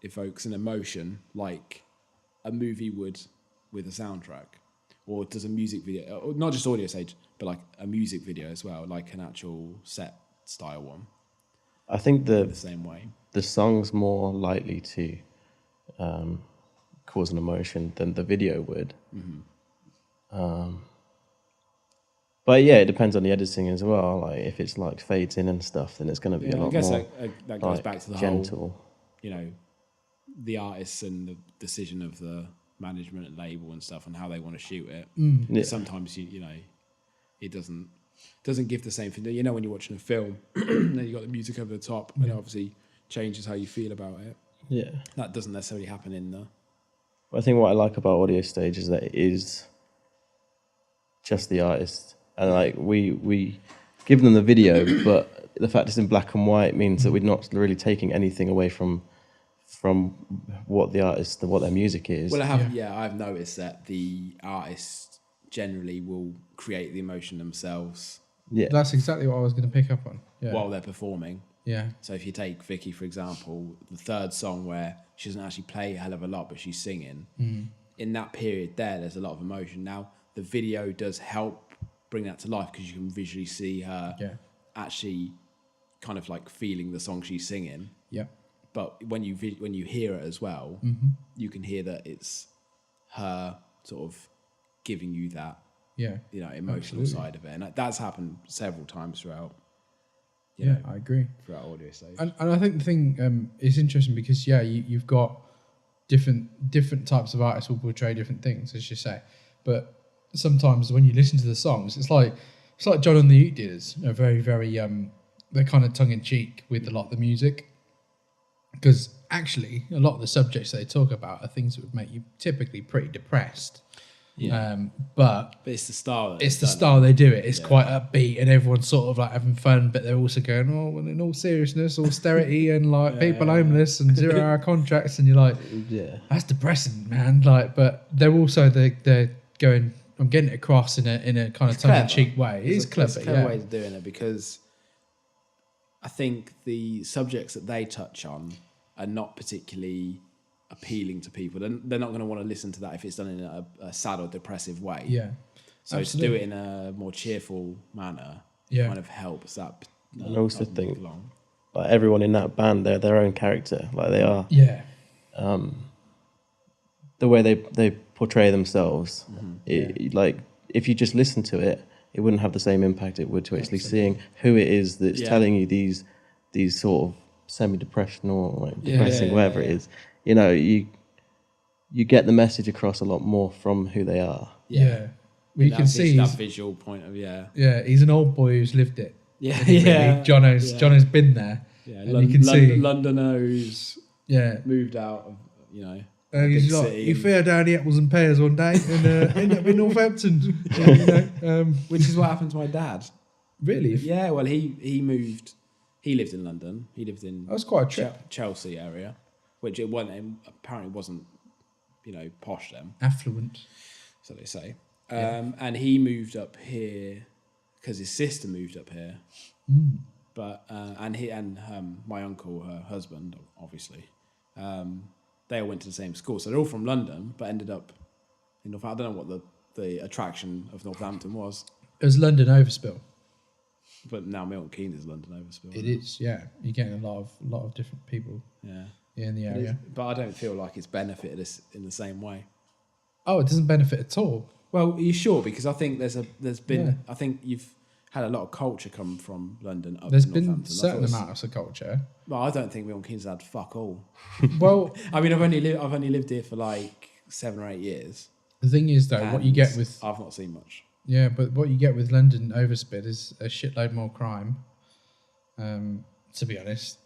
Speaker 1: evokes an emotion like a movie would with a soundtrack? Or does a music video, or not just AudioStage, but like a music video as well, like an actual set style one?
Speaker 3: I think
Speaker 1: the same way.
Speaker 3: The song's more likely to cause an emotion than the video would. But yeah, it depends on the editing as well. Like if it's like fades in and stuff, then it's going to be a lot more.
Speaker 1: That goes back to the
Speaker 3: gentle.
Speaker 1: whole, you know, the artists and the decision of the management and label and stuff and how they want to shoot it.
Speaker 3: Yeah.
Speaker 1: Sometimes you know, it doesn't give the same thing. You know, when you're watching a film, then you got the music over the top, and it obviously changes how you feel about it.
Speaker 3: Yeah,
Speaker 1: that doesn't necessarily happen in the.
Speaker 3: I think what I like about AudioStage is that it is just the artist, and like we give them the video, but the fact it's in black and white means that we're not really taking anything away from what the artist, what their music is.
Speaker 1: Well, I've noticed that the artists generally will create the emotion themselves.
Speaker 3: Yeah,
Speaker 2: that's exactly what I was going to pick up on. Yeah.
Speaker 1: While they're performing.
Speaker 2: Yeah.
Speaker 1: So if you take Vicky, for example, the third song where she doesn't actually play a hell of a lot, but she's singing, in that period there's a lot of emotion. Now, the video does help bring that to life because you can visually see her actually kind of like feeling the song she's singing.
Speaker 2: Yeah.
Speaker 1: But when you hear it as well, you can hear that it's her sort of giving you that, emotional side of it. And that's happened several times throughout.
Speaker 2: I agree.
Speaker 1: Throughout AudioStage.
Speaker 2: And I think the thing is interesting because, you've got different types of artists will portray different things, as you say. But sometimes when you listen to the songs, it's like John and the Ute Dealers are very, very, they're kind of tongue-in-cheek with a lot of the music. Because actually, a lot of the subjects they talk about are things that would make you typically pretty depressed.
Speaker 1: Yeah.
Speaker 2: But
Speaker 1: it's the style.
Speaker 2: it's the style they do it. It's
Speaker 1: Yeah.
Speaker 2: quite upbeat, and everyone's sort of like having fun, but they're also going, oh, well, in all seriousness, austerity and like people homeless and 0-hour contracts, and you're like,
Speaker 3: Yeah.
Speaker 2: that's depressing, man. Like, but they're also they're going, I'm getting it across in a kind of tongue-in-cheek way. It is clever,
Speaker 1: It's a clever way of doing it, because I think the subjects that they touch on are not particularly appealing to people. They're not going to want to listen to that if it's done in a sad or depressive way.
Speaker 2: Yeah.
Speaker 1: So
Speaker 2: absolutely.
Speaker 1: to do it in a more cheerful manner kind of helps that.
Speaker 3: And I also think
Speaker 1: along.
Speaker 3: like everyone in that band, they're their own character. Like they are.
Speaker 2: Yeah.
Speaker 3: The way they portray themselves, like if you just listen to it, it wouldn't have the same impact it would to actually seeing who it is that's telling you these sort of semi-depression or like depressing, whatever it is. You know, you get the message across a lot more from who they are.
Speaker 2: Yeah. Well, you can see
Speaker 1: that visual point of
Speaker 2: Yeah, he's an old boy who's lived it.
Speaker 1: Yeah,
Speaker 2: Really. Jono's been there.
Speaker 1: Yeah,
Speaker 2: and you can see
Speaker 1: London who's moved out of, you know.
Speaker 2: He's like, he fell down the apples and pears one day and ended up in Northampton.
Speaker 1: Which is what happened to my dad.
Speaker 2: Really?
Speaker 1: Yeah, well, he moved. He lived in London. He lived in
Speaker 2: That was quite a trip.
Speaker 1: Chelsea area, which apparently wasn't, you know, posh then.
Speaker 2: Affluent.
Speaker 1: So they say. And he moved up here because his sister moved up here. But and my uncle, her husband, obviously, they all went to the same school. So they're all from London, but ended up in Northampton. I don't know what the attraction of Northampton was.
Speaker 2: It was London overspill.
Speaker 1: But now Milton Keynes is London overspill.
Speaker 2: It is, yeah. You're getting a lot of different people in the area.
Speaker 1: But I don't feel like it's benefited us in the same way.
Speaker 2: Oh, it doesn't benefit at all.
Speaker 1: Well, are you sure? Because I think I think you've had a lot of culture come from London up
Speaker 2: There's
Speaker 1: to
Speaker 2: been
Speaker 1: Northampton.
Speaker 2: certain amounts of culture.
Speaker 1: Well, I don't think Milton Keynes had fuck all.
Speaker 2: Well,
Speaker 1: I mean, I've only lived here for like 7 or 8 years.
Speaker 2: The thing is, though, what you get with
Speaker 1: I've not seen much.
Speaker 2: Yeah, but what you get with London overspit is a shitload more crime. To be honest,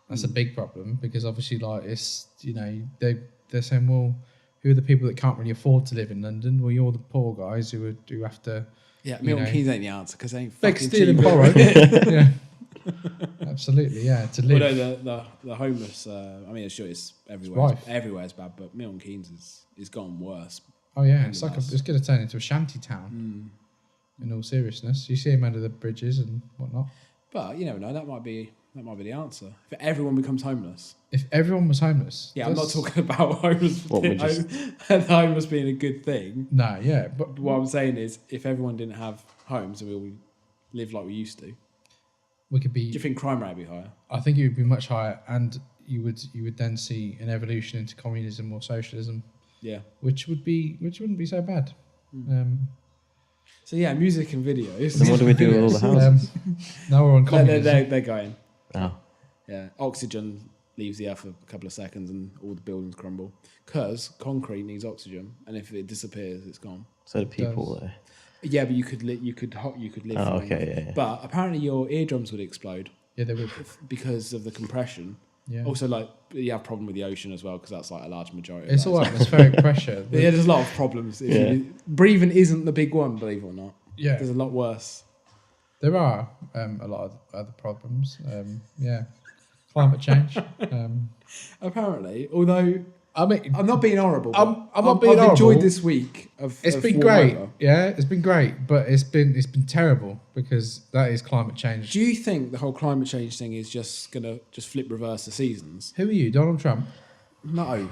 Speaker 2: that's a big problem because obviously, like, it's, you know, they're saying, well, who are the people that can't really afford to live in London? Well, you're the poor guys who have to.
Speaker 1: Yeah, Milton Keynes ain't the answer because they ain't
Speaker 2: beg,
Speaker 1: fucking
Speaker 2: steal, and
Speaker 1: cheap.
Speaker 2: borrow. Yeah, absolutely. Yeah, to live.
Speaker 1: Although the homeless, I mean, sure, it's everywhere. Everywhere's bad, but Milton Keynes is gotten worse.
Speaker 2: Oh yeah, it's like it's going to turn into a shanty town. In all seriousness, you see them under the bridges and whatnot.
Speaker 1: But you never know. That might be the answer. If everyone becomes homeless.
Speaker 2: If everyone was homeless.
Speaker 1: Yeah, I'm not talking about homeless being a good thing.
Speaker 2: No, yeah, but
Speaker 1: what I'm saying is, if everyone didn't have homes and we all live like we used to,
Speaker 2: we could be.
Speaker 1: Do you think crime rate would be higher?
Speaker 2: I think it would be much higher, and you would then see an evolution into communism or socialism.
Speaker 1: Yeah,
Speaker 2: which wouldn't be so bad.
Speaker 1: So yeah, music and videos.
Speaker 3: Then what do we do with all the houses?
Speaker 2: Now we're on communism.
Speaker 1: They're going.
Speaker 3: Oh.
Speaker 1: Yeah, oxygen leaves the earth for a couple of seconds and all the buildings crumble because concrete needs oxygen, and if it disappears, it's gone.
Speaker 3: So do people there.
Speaker 1: Yeah, but you could live.
Speaker 3: Oh, okay, yeah.
Speaker 1: But apparently your eardrums would explode.
Speaker 2: Yeah, they would
Speaker 1: because of the compression. Yeah. Also, like, you have a problem with the ocean as well because that's like a large majority.
Speaker 2: It's all atmospheric pressure.
Speaker 1: Yeah, there's a lot of problems. Breathing isn't the big one, believe it or not.
Speaker 2: Yeah,
Speaker 1: there's a lot worse.
Speaker 2: There are a lot of other problems. Climate change.
Speaker 1: Apparently, although I mean, I'm not being horrible.
Speaker 2: I've
Speaker 1: enjoyed this week.
Speaker 2: It's been great. Weather. Yeah, it's been great, but it's been terrible because that is climate change.
Speaker 1: Do you think the whole climate change thing is just gonna flip reverse the seasons?
Speaker 2: Who are you, Donald Trump?
Speaker 1: No,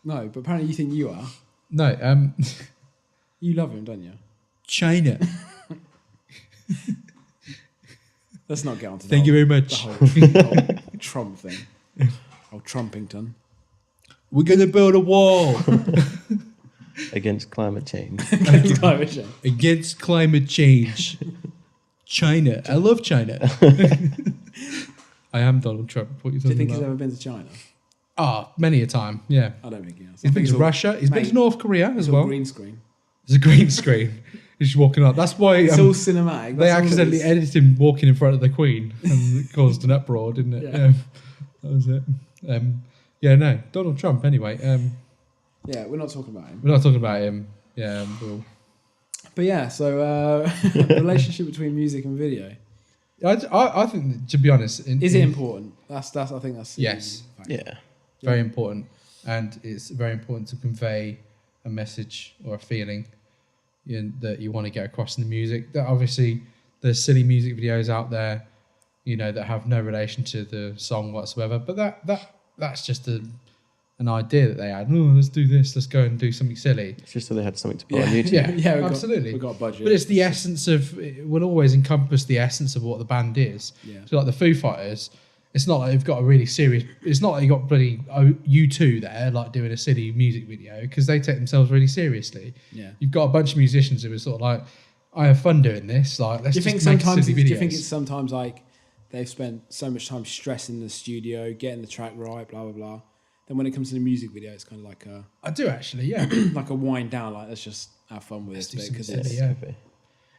Speaker 1: but apparently you think you are.
Speaker 2: No,
Speaker 1: you love him, don't you?
Speaker 2: China.
Speaker 1: Let's not get on to that.
Speaker 2: Thank you very much.
Speaker 1: The whole Trump thing. Old Trumpington.
Speaker 2: We're going to build a wall.
Speaker 3: Against climate change.
Speaker 2: Against climate change. China. I love China. I am Donald Trump. What are you talking about?
Speaker 1: Do you think he's ever been to China?
Speaker 2: Many a time, yeah.
Speaker 1: I don't think he has.
Speaker 2: He's been to Russia. He's been to North Korea as well.
Speaker 1: Green screen.
Speaker 2: There's a green screen. He's just walking up. That's why
Speaker 1: it's all cinematic.
Speaker 2: They accidentally edited him walking in front of the Queen, and it caused an uproar, didn't it? Yeah. That was it. Yeah, no, Donald Trump. Anyway,
Speaker 1: Yeah, we're not talking about him.
Speaker 2: we're not talking about him. Yeah, we'll.
Speaker 1: But yeah, so the relationship between music and video.
Speaker 2: I think, that, to be honest,
Speaker 1: Is it important? That's I think that's the
Speaker 2: Yes.
Speaker 1: factor.
Speaker 3: Yeah.
Speaker 2: very important, and it's very important to convey a message or a feeling that you want to get across in the music. That obviously there's silly music videos out there, that have no relation to the song whatsoever. But that's just an idea that they had. Oh, let's do this. Let's go and do something silly.
Speaker 3: It's just so they had something to put on YouTube.
Speaker 2: Yeah,
Speaker 1: we
Speaker 2: absolutely.
Speaker 1: We've got a budget.
Speaker 2: But it's the essence of. It will always encompass the essence of what the band is.
Speaker 1: Yeah.
Speaker 2: So like the Foo Fighters. It's not like they've got a really serious. It's not like you got bloody U2 there, like doing a silly music video, because they take themselves really seriously.
Speaker 1: Yeah.
Speaker 2: You've got a bunch of musicians who are sort of like, I have fun doing this. Like, let's
Speaker 1: Do you think
Speaker 2: just make
Speaker 1: sometimes?
Speaker 2: silly
Speaker 1: Do you
Speaker 2: videos.
Speaker 1: think it's sometimes like they've spent so much time stressing the studio, getting the track right, blah blah blah. Then when it comes to the music video, it's kind of like
Speaker 2: I do actually, yeah.
Speaker 1: like a wind down. Like let's just have fun with
Speaker 2: Let's
Speaker 1: this
Speaker 2: do
Speaker 1: bit because
Speaker 2: something
Speaker 1: it's
Speaker 2: silly, yeah.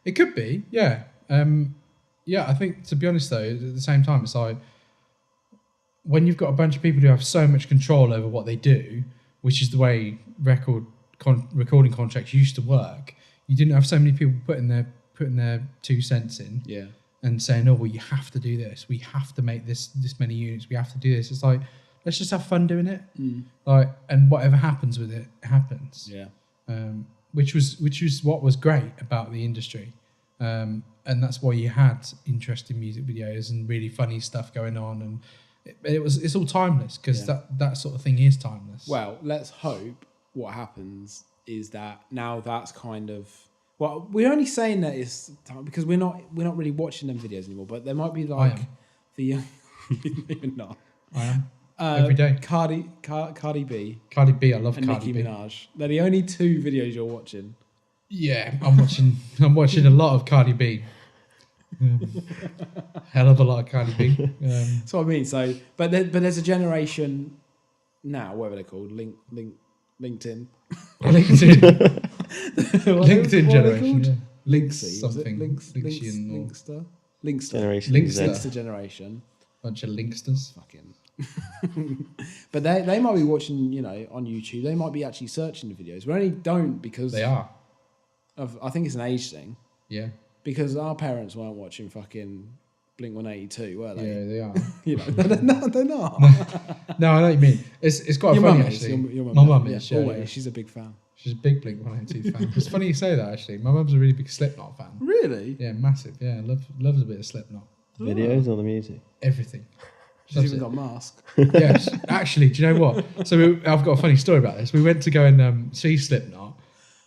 Speaker 2: It could be, yeah. Yeah, I think, to be honest though, at the same time, it's like when you've got a bunch of people who have so much control over what they do, which is the way recording contracts used to work. You didn't have so many people putting their 2 cents in,
Speaker 1: yeah.
Speaker 2: and saying, "Oh, well, you have to do this. We have to make this many units. We have to do this." It's like, let's just have fun doing it. Like, and whatever happens with it happens.
Speaker 1: Yeah.
Speaker 2: Which was what was great about the industry, and that's why you had interesting music videos and really funny stuff going on, and it's all timeless because that sort of thing is timeless.
Speaker 1: Well, let's hope what happens is that now that's kind of. Well, we're only saying that it's because we're not really watching them videos anymore. But there might be like the young. Even not.
Speaker 2: I am every day.
Speaker 1: Cardi B.
Speaker 2: Cardi B, I love
Speaker 1: And
Speaker 2: Cardi
Speaker 1: Nicki
Speaker 2: B.
Speaker 1: Minaj. They're the only 2 videos you're watching.
Speaker 2: Yeah, I'm watching a lot of Cardi B. Hell of a lot of Cardi B.
Speaker 1: That's what I mean. So, but there's a generation now, whatever they're called, LinkedIn.
Speaker 2: LinkedIn
Speaker 1: What are they
Speaker 2: generation.
Speaker 1: called?
Speaker 2: Yeah.
Speaker 1: Linksy,
Speaker 2: Something.
Speaker 1: Linkster.
Speaker 3: Generation
Speaker 2: Linkster.
Speaker 3: Z.
Speaker 1: Linkster generation.
Speaker 2: Bunch of linksters.
Speaker 1: Fucking. But they might be watching, on YouTube. They might be actually searching the videos. We only don't because
Speaker 2: They are.
Speaker 1: I think it's an age thing.
Speaker 2: Yeah.
Speaker 1: Because our parents weren't watching fucking Blink-182, were they?
Speaker 2: Yeah, they are.
Speaker 1: They're not.
Speaker 2: No, I know what you mean. It's quite
Speaker 1: Your
Speaker 2: funny
Speaker 1: mum is.
Speaker 2: actually.
Speaker 1: Your
Speaker 2: My mum is. Yeah,
Speaker 1: always.
Speaker 2: yeah.
Speaker 1: She's a big fan.
Speaker 2: She's a big Blink-182 fan. It's funny you say that actually. My mum's a really big Slipknot fan.
Speaker 1: Really?
Speaker 2: Yeah, massive. Yeah, loves a bit of Slipknot.
Speaker 3: Videos or the music?
Speaker 2: Everything.
Speaker 1: She's
Speaker 2: Loves
Speaker 1: even
Speaker 2: it.
Speaker 1: got a mask.
Speaker 2: Yes, actually, do you know what? So I've got a funny story about this. We went to go and see Slipknot,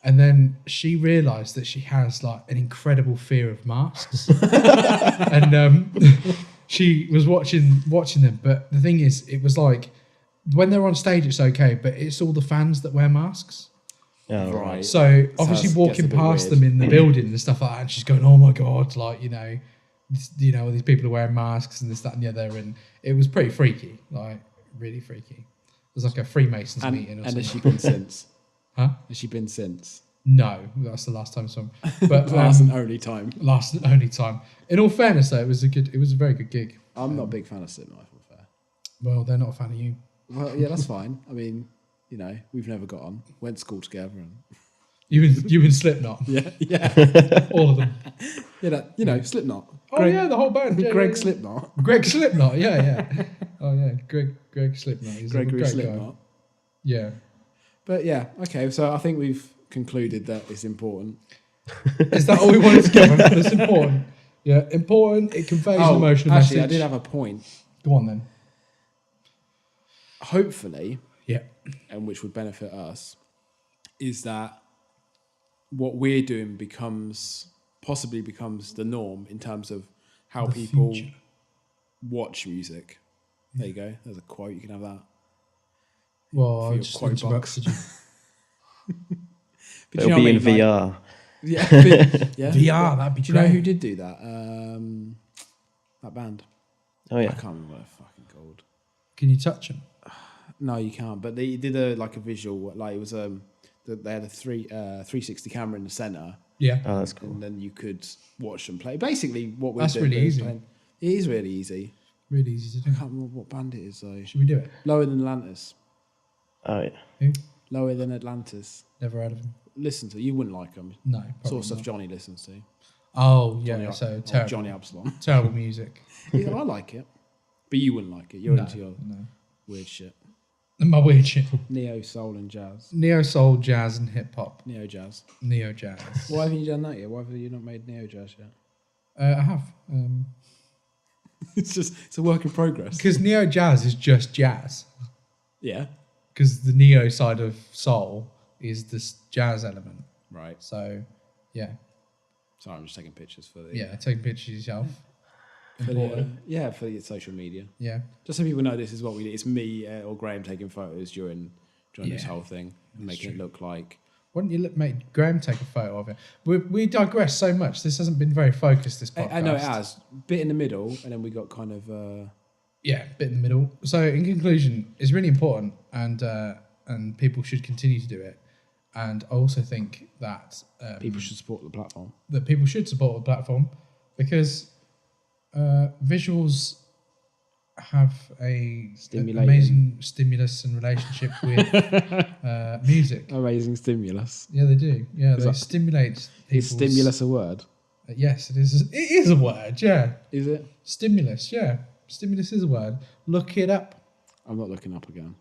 Speaker 2: and then she realised that she has like an incredible fear of masks, and she was watching them. But the thing is, it was like when they're on stage, it's okay, but it's all the fans that wear masks.
Speaker 3: Oh,
Speaker 1: Right.
Speaker 2: So obviously
Speaker 1: gets
Speaker 2: walking
Speaker 1: a bit
Speaker 2: past
Speaker 1: weird.
Speaker 2: them in the building and stuff like that, and she's going, "Oh my god!" Like these people are wearing masks and this, that, and the other, and it was pretty freaky, like really freaky. It was like a Freemasons meeting or
Speaker 1: And
Speaker 2: something.
Speaker 1: has she been since?
Speaker 2: Huh?
Speaker 1: Has she been since?
Speaker 2: No, that's the last time I saw him. But
Speaker 1: Last and only time.
Speaker 2: last and only time. In all fairness, though, it was a very good gig.
Speaker 1: I'm not a big fan of Slipknot, if I'm fair.
Speaker 2: Well, they're not a fan of you.
Speaker 1: Well, yeah, that's fine. I mean, we've never got on. Went to school together and
Speaker 2: You and Slipknot,
Speaker 1: yeah.
Speaker 2: all of them.
Speaker 1: Yeah, Slipknot.
Speaker 2: Oh yeah, the whole band. Yeah,
Speaker 1: Greg
Speaker 2: yeah.
Speaker 1: Slipknot.
Speaker 2: Greg Slipknot. Yeah. Oh yeah, Greg Slipknot. He's a
Speaker 1: Gregory
Speaker 2: great
Speaker 1: Slipknot.
Speaker 2: guy. Yeah.
Speaker 1: But yeah, okay. So I think we've concluded that it's important.
Speaker 2: Is that all we wanted to get on? It's important. Yeah, important. It conveys an emotional
Speaker 1: actually,
Speaker 2: message.
Speaker 1: I did have a point.
Speaker 2: Go on then.
Speaker 1: Hopefully,
Speaker 2: Yeah.
Speaker 1: and which would benefit us, is that what we're doing possibly becomes the norm in terms of how
Speaker 2: The
Speaker 1: people
Speaker 2: future.
Speaker 1: watch music. There you go. There's a quote. You can have that.
Speaker 2: Well,
Speaker 1: For
Speaker 2: I
Speaker 1: your
Speaker 2: just
Speaker 1: quote
Speaker 2: interrupted you.
Speaker 1: But
Speaker 3: It'll
Speaker 1: you know
Speaker 3: be
Speaker 1: what I
Speaker 3: in
Speaker 1: mean? Like-
Speaker 3: VR.
Speaker 1: yeah, yeah.
Speaker 2: VR, that'd be
Speaker 1: Do you know
Speaker 2: great.
Speaker 1: who did do that? That band.
Speaker 3: Oh
Speaker 1: I
Speaker 3: yeah.
Speaker 1: can't remember what they're fucking called.
Speaker 2: Can you touch them?
Speaker 1: No, you can't. But they did a visual. Like it was they had a 360 camera in the center,
Speaker 2: Yeah.
Speaker 3: Oh, that's cool.
Speaker 1: and then you could watch them play. Basically, what we're
Speaker 2: That's
Speaker 1: doing.
Speaker 2: really easy.
Speaker 1: It is really easy.
Speaker 2: Really easy to
Speaker 1: I
Speaker 2: do.
Speaker 1: can't remember what band it is though.
Speaker 2: Should we do it?
Speaker 1: Lower Than Atlantis.
Speaker 3: Oh yeah.
Speaker 2: Who?
Speaker 1: Lower Than Atlantis.
Speaker 2: Never heard of him.
Speaker 1: Listen to. You wouldn't like them.
Speaker 2: No,
Speaker 1: Sort
Speaker 2: probably
Speaker 1: of stuff
Speaker 2: not.
Speaker 1: Johnny listens to.
Speaker 2: Oh yeah,
Speaker 1: Johnny,
Speaker 2: so
Speaker 1: or
Speaker 2: terrible.
Speaker 1: Johnny Absalom.
Speaker 2: Terrible music.
Speaker 1: Yeah, I like it, but you wouldn't like it. You're into your
Speaker 2: No.
Speaker 1: weird shit.
Speaker 2: My weird shit.
Speaker 1: Neo soul and jazz.
Speaker 2: Neo soul, jazz, and hip hop.
Speaker 1: Neo jazz.
Speaker 2: Neo jazz.
Speaker 1: Why haven't you done that yet? Why have you not made neo jazz yet?
Speaker 2: I have.
Speaker 1: It's a work in progress.
Speaker 2: Because neo jazz is just jazz.
Speaker 1: Yeah.
Speaker 2: Because the neo side of soul is this jazz element.
Speaker 1: Right.
Speaker 2: So, yeah.
Speaker 1: Sorry, I'm just taking pictures for the
Speaker 2: Yeah, taking pictures of yourself.
Speaker 1: for the,
Speaker 2: Important.
Speaker 1: for the social media.
Speaker 2: Yeah.
Speaker 1: Just so people know this is what we do. It's me or Graham taking photos during this
Speaker 2: Yeah,
Speaker 1: whole thing and making it look like.
Speaker 2: Why don't you make Graham take a photo of it? We digress so much. This hasn't been very focused, this podcast.
Speaker 1: I know it has. Bit in the middle, and then we got kind of.
Speaker 2: Yeah, bit in the middle. So, in conclusion, it's really important, and people should continue to do it. And I also think that
Speaker 1: People should support the platform.
Speaker 2: that people should support the platform because visuals have a
Speaker 1: Stimulating.
Speaker 2: amazing stimulus and relationship with music.
Speaker 1: Amazing stimulus.
Speaker 2: Yeah, they do. Yeah,
Speaker 1: Is
Speaker 2: they
Speaker 1: that-
Speaker 2: stimulate people's...
Speaker 1: Is stimulus a word?
Speaker 2: Yes, it is. It is a word, yeah.
Speaker 1: Is it?
Speaker 2: Stimulus, yeah. Stimulus is a word. Look it up.
Speaker 1: I'm not looking up again.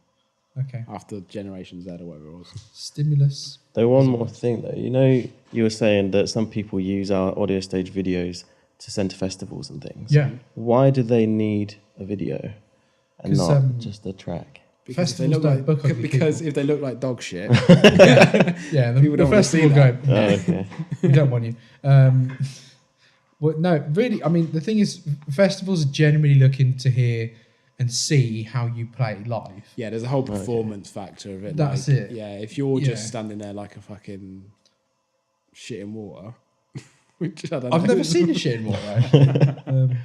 Speaker 2: Okay.
Speaker 1: After Generation Z or whatever it was.
Speaker 2: Stimulus.
Speaker 3: Though one more thing though, you were saying that some people use our AudioStage videos to send to festivals and things.
Speaker 2: Yeah.
Speaker 3: Why do they need a video and
Speaker 2: 'Cause,
Speaker 3: not just a track?
Speaker 1: Because if they
Speaker 2: Festivals
Speaker 1: look
Speaker 2: don't
Speaker 1: like
Speaker 2: book ugly
Speaker 1: because
Speaker 2: people.
Speaker 1: if they look like dog shit,
Speaker 2: Yeah, the,
Speaker 1: People
Speaker 2: the
Speaker 1: don't wanna
Speaker 2: festival
Speaker 1: see
Speaker 2: will go,
Speaker 1: that.
Speaker 3: Oh, okay.
Speaker 2: we don't want you. Well, no, really, I mean, the thing is, festivals are generally looking to hear and see how you play live.
Speaker 1: yeah, there's a whole performance factor of it.
Speaker 2: That's
Speaker 1: like,
Speaker 2: it.
Speaker 1: Yeah, if you're
Speaker 2: Yeah.
Speaker 1: just standing there like a fucking shit in water, which I don't
Speaker 2: I've
Speaker 1: know.
Speaker 2: never seen a shit in water, actually.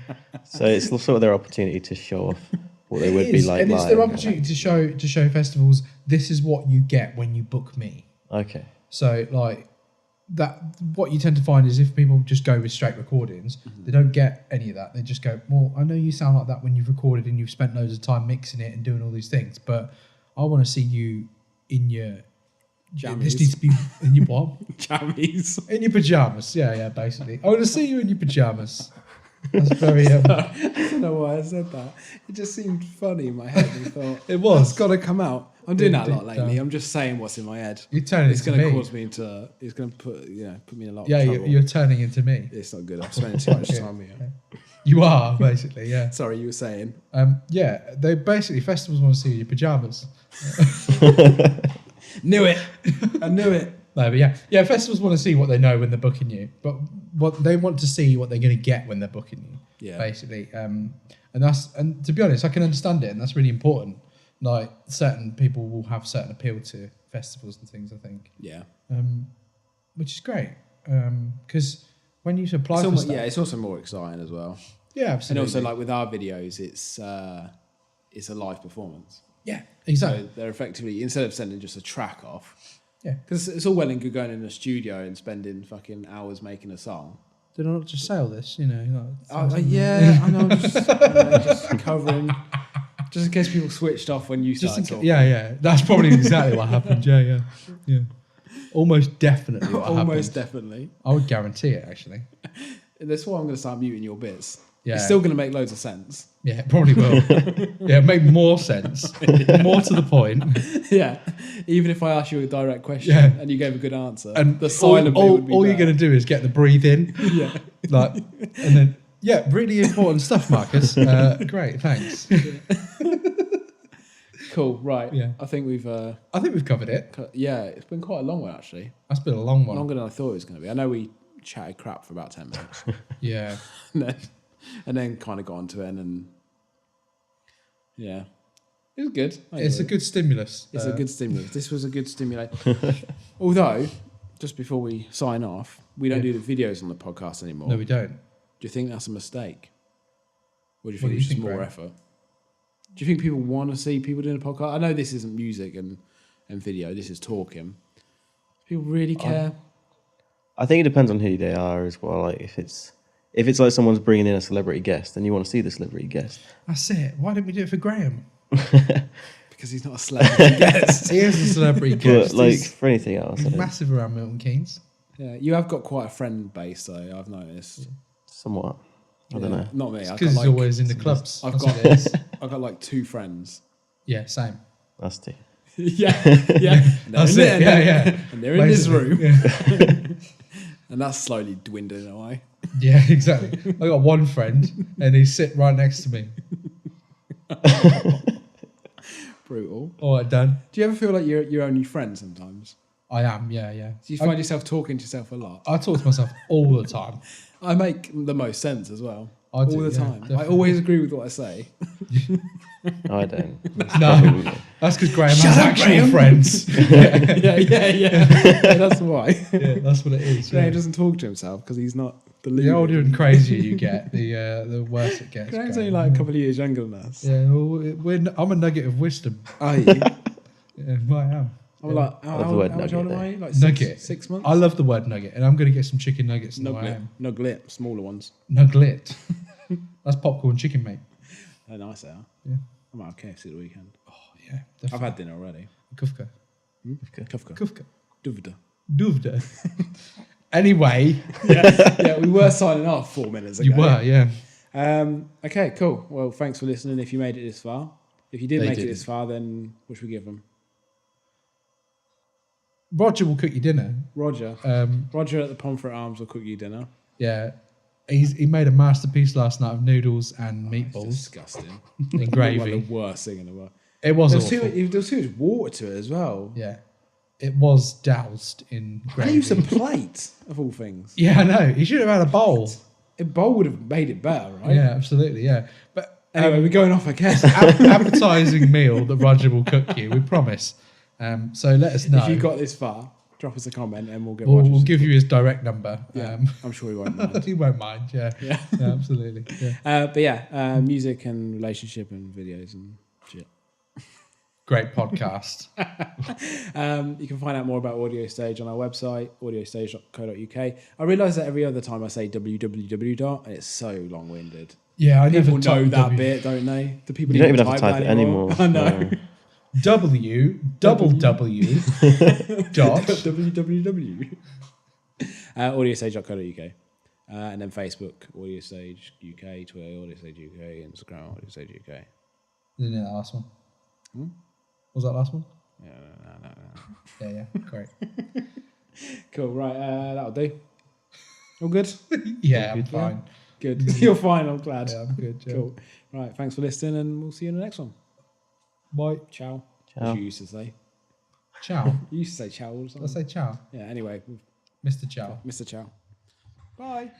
Speaker 3: So it's sort of their opportunity to show off what they would
Speaker 2: It
Speaker 3: be
Speaker 2: is,
Speaker 3: like
Speaker 2: and it's
Speaker 3: live.
Speaker 2: their opportunity to show festivals, this is what you get when you book me.
Speaker 3: Okay.
Speaker 2: So, like, that what you tend to find is if people just go with straight recordings, they don't get any of that. They just go, well, I know you sound like that when you've recorded and you've spent loads of time mixing it and doing all these things, but I want to see you in your
Speaker 1: Jammies.
Speaker 2: This needs to be in your what?
Speaker 1: Jammies.
Speaker 2: In your pajamas. Yeah, basically. I want to see you in your pajamas. That's very.
Speaker 1: I don't know why I said that. It just seemed funny in my head. And I thought
Speaker 2: It was.
Speaker 1: It's got to come out. I'm doing that a lot
Speaker 2: Deep
Speaker 1: lately.
Speaker 2: down.
Speaker 1: I'm just saying what's in my head.
Speaker 2: You're turning
Speaker 1: It's
Speaker 2: into
Speaker 1: going to
Speaker 2: me.
Speaker 1: cause me into. It's going to put me in a lot
Speaker 2: Yeah,
Speaker 1: of trouble.
Speaker 2: you're turning into me.
Speaker 1: It's not good. I'm spending too much time here.
Speaker 2: You are basically, yeah.
Speaker 1: Sorry, you were saying.
Speaker 2: Yeah, they basically festivals want to see you in your pajamas.
Speaker 1: Knew it. I knew it.
Speaker 2: No, but yeah, festivals want to see what they know when they're booking you, but what they want to see what they're going to get when they're booking you.
Speaker 1: Yeah.
Speaker 2: Basically, and to be honest, I can understand it, and that's really important. Like certain people will have certain appeal to festivals and things. I think,
Speaker 1: Yeah.
Speaker 2: which is great, because when you apply
Speaker 1: It's
Speaker 2: for
Speaker 1: almost,
Speaker 2: stuff,
Speaker 1: yeah, it's also more exciting as well.
Speaker 2: yeah,
Speaker 1: And
Speaker 2: absolutely,
Speaker 1: also, like with our videos, it's a live performance.
Speaker 2: yeah, exactly,
Speaker 1: So they're effectively, instead of sending just a track off,
Speaker 2: yeah.
Speaker 1: because it's all well and good going in a studio and spending fucking hours making a song.
Speaker 2: Did I not just say all this? You know,
Speaker 1: Yeah, I know. Just covering, just in case people switched off when you started talking.
Speaker 2: yeah. That's probably exactly what happened. Yeah. Almost definitely what
Speaker 1: Almost
Speaker 2: happened.
Speaker 1: definitely.
Speaker 2: I would guarantee it, actually.
Speaker 1: That's why I'm going to start muting your bits.
Speaker 2: Yeah.
Speaker 1: It's still going to make loads of sense.
Speaker 2: Yeah, it probably will. Yeah, make more sense, more to the point.
Speaker 1: Yeah. Even if I ask you a direct question
Speaker 2: Yeah.
Speaker 1: and you gave a good answer,
Speaker 2: And
Speaker 1: the silent bit would be
Speaker 2: all you're
Speaker 1: better.
Speaker 2: going to do is get the breathe in,
Speaker 1: Yeah.
Speaker 2: like, and then really important stuff, Marcus. Great, thanks.
Speaker 1: Cool. Right.
Speaker 2: Yeah.
Speaker 1: I think we've.
Speaker 2: I think we've covered it.
Speaker 1: Yeah, it's been quite a long one actually.
Speaker 2: That's been a long one.
Speaker 1: Longer than I thought it was going to be. I know we chatted crap for about 10 minutes,
Speaker 2: Yeah,
Speaker 1: and then kind of got onto it, and yeah, it was good. I
Speaker 2: it's a
Speaker 1: enjoyed it.
Speaker 2: good stimulus.
Speaker 1: It's a good stimulus. This was a good stimulate. Although, just before we sign off, we don't
Speaker 2: Yeah.
Speaker 1: do the videos on the podcast anymore.
Speaker 2: No, we don't.
Speaker 1: Do you think that's a mistake? Or do you
Speaker 2: What
Speaker 1: think
Speaker 2: do
Speaker 1: it's
Speaker 2: you
Speaker 1: just
Speaker 2: think,
Speaker 1: more
Speaker 2: Graham?
Speaker 1: effort? Do you think people want to see people doing a podcast? I know this isn't music and video. This is talking. Do people really care?
Speaker 3: I think it depends on who they are as well. Like if it's if it's like someone's bringing in a celebrity guest, then you want to see the celebrity guest.
Speaker 2: That's it. Why didn't we do it for Graham?
Speaker 1: Because he's not a celebrity guest.
Speaker 2: He is a celebrity
Speaker 3: But
Speaker 2: guest.
Speaker 3: like
Speaker 2: He's
Speaker 3: for anything else, I don't-
Speaker 2: massive around Milton Keynes.
Speaker 1: Yeah, you have got quite a friend base, though, I've noticed.
Speaker 3: somewhat. I don't know.
Speaker 1: Not me. I've
Speaker 2: Because
Speaker 1: got,
Speaker 2: he's always in the clubs.
Speaker 1: I've
Speaker 2: That's
Speaker 1: got-
Speaker 2: what it is.
Speaker 1: I've got like 2 friends.
Speaker 2: Yeah, same.
Speaker 3: That's two.
Speaker 1: Yeah.
Speaker 2: That's it. Yeah.
Speaker 1: And they're in this
Speaker 2: Basically,
Speaker 1: room.
Speaker 2: Yeah.
Speaker 1: And that's slowly dwindling away.
Speaker 2: Yeah, exactly. I got one friend, and he's sit right next to me.
Speaker 1: Brutal.
Speaker 2: All right, Dan.
Speaker 1: Do you ever feel like you're your only friend sometimes?
Speaker 2: I am. Yeah.
Speaker 1: Do you find yourself talking to yourself a lot?
Speaker 2: I talk to myself all the time.
Speaker 1: I make the most sense as well.
Speaker 2: I do,
Speaker 1: all the
Speaker 2: yeah,
Speaker 1: time.
Speaker 2: definitely.
Speaker 1: I always agree with what I say.
Speaker 3: I don't.
Speaker 2: No, that's because Graham
Speaker 1: Shut
Speaker 2: has
Speaker 1: up,
Speaker 2: actual
Speaker 1: Graham.
Speaker 2: friends.
Speaker 1: Yeah, that's why.
Speaker 2: Yeah, that's what it is.
Speaker 1: Graham
Speaker 2: Yeah.
Speaker 1: doesn't talk to himself because he's not
Speaker 2: The
Speaker 1: deluded.
Speaker 2: older and crazier you get, the worse it gets.
Speaker 1: Graham's
Speaker 2: Graham.
Speaker 1: only like a couple of years younger than us.
Speaker 2: Yeah, well, I'm a nugget of wisdom.
Speaker 1: Are you?
Speaker 2: Yeah, I am.
Speaker 1: I'm like,
Speaker 3: I love the word
Speaker 1: how much
Speaker 3: nugget,
Speaker 1: older
Speaker 3: though.
Speaker 1: am I? Like
Speaker 2: Nugget.
Speaker 1: 6 months?
Speaker 2: I love the word nugget, and I'm going to get some chicken nuggets in the way I
Speaker 1: Nuglet.
Speaker 2: am.
Speaker 1: Nuglet. Smaller ones.
Speaker 2: Nuglet. That's popcorn chicken, mate.
Speaker 1: They're nice, they are.
Speaker 2: Yeah.
Speaker 1: I might have KFC at the weekend.
Speaker 2: Oh, yeah.
Speaker 1: I've had dinner already.
Speaker 2: Kufka.
Speaker 1: Kafka.
Speaker 2: Kufka.
Speaker 1: Duvda.
Speaker 2: Duvda. Anyway.
Speaker 1: Yeah, we were signing off 4 minutes ago.
Speaker 2: You were, yeah.
Speaker 1: Okay, cool. Well, thanks for listening if you made it this far. If you didn't
Speaker 2: They
Speaker 1: make it
Speaker 2: didn't.
Speaker 1: this far, then what should we give them?
Speaker 2: Roger will cook you dinner.
Speaker 1: Roger. Roger at the Pomfret Arms will cook you dinner.
Speaker 2: Yeah. He made a masterpiece last night of noodles and
Speaker 1: It's
Speaker 2: meatballs
Speaker 1: disgusting.
Speaker 2: and
Speaker 1: One of
Speaker 2: gravy.
Speaker 1: the worst thing in the world.
Speaker 2: It was
Speaker 1: There
Speaker 2: awful.
Speaker 1: was too much water to it as well.
Speaker 2: Yeah. It was doused in
Speaker 1: And
Speaker 2: gravy.
Speaker 1: he used a plate, of all things.
Speaker 2: Yeah, I know. He should have had a bowl.
Speaker 1: A bowl would have made it better, right?
Speaker 2: Yeah, absolutely, yeah. But
Speaker 1: Anyway, we're going off again.
Speaker 2: appetizing meal that Roger will cook you, we promise. So let us know.
Speaker 1: If you got this far, drop us a comment and we'll get
Speaker 2: we'll,
Speaker 1: Roger
Speaker 2: we'll
Speaker 1: to
Speaker 2: give
Speaker 1: cook.
Speaker 2: you his direct number.
Speaker 1: Yeah, I'm sure he won't mind.
Speaker 2: He won't mind, yeah.
Speaker 1: Yeah.
Speaker 2: Yeah, absolutely. Yeah.
Speaker 1: But yeah, music and relationship and videos and shit.
Speaker 2: Great podcast.
Speaker 1: You can find out more about AudioStage on our website, audiostage.co.uk. I realise that every other time I say www. And it's so long-winded.
Speaker 2: Yeah, I
Speaker 1: People
Speaker 2: never
Speaker 1: know
Speaker 2: type
Speaker 1: that bit, don't they? Do people
Speaker 3: You don't even have
Speaker 1: type
Speaker 3: to type
Speaker 1: that
Speaker 3: it anymore.
Speaker 1: I know.
Speaker 3: No.
Speaker 2: www. dot
Speaker 1: www. Audiostage.co.uk. And then Facebook, AudioStage UK, Twitter, AudioStage UK, Instagram, AudioStage UK.
Speaker 2: Isn't it that last one?
Speaker 1: Hmm?
Speaker 2: Was that last one?
Speaker 1: Yeah, no.
Speaker 2: Yeah, great.
Speaker 1: Cool, right, that'll do. All good?
Speaker 2: Yeah, I'm
Speaker 3: good, yeah.
Speaker 2: fine.
Speaker 1: Good. You're fine, I'm glad.
Speaker 2: Yeah, I'm good. Yeah.
Speaker 1: Cool. Right, thanks for listening and we'll see you in the next one.
Speaker 2: Bye.
Speaker 1: Ciao.
Speaker 3: Ciao.
Speaker 1: As you used to say.
Speaker 2: Ciao.
Speaker 1: You used to say ciao all the time.
Speaker 2: Let's say ciao.
Speaker 1: Yeah, anyway,
Speaker 2: Mr. Ciao.
Speaker 1: Mr. Ciao. Bye.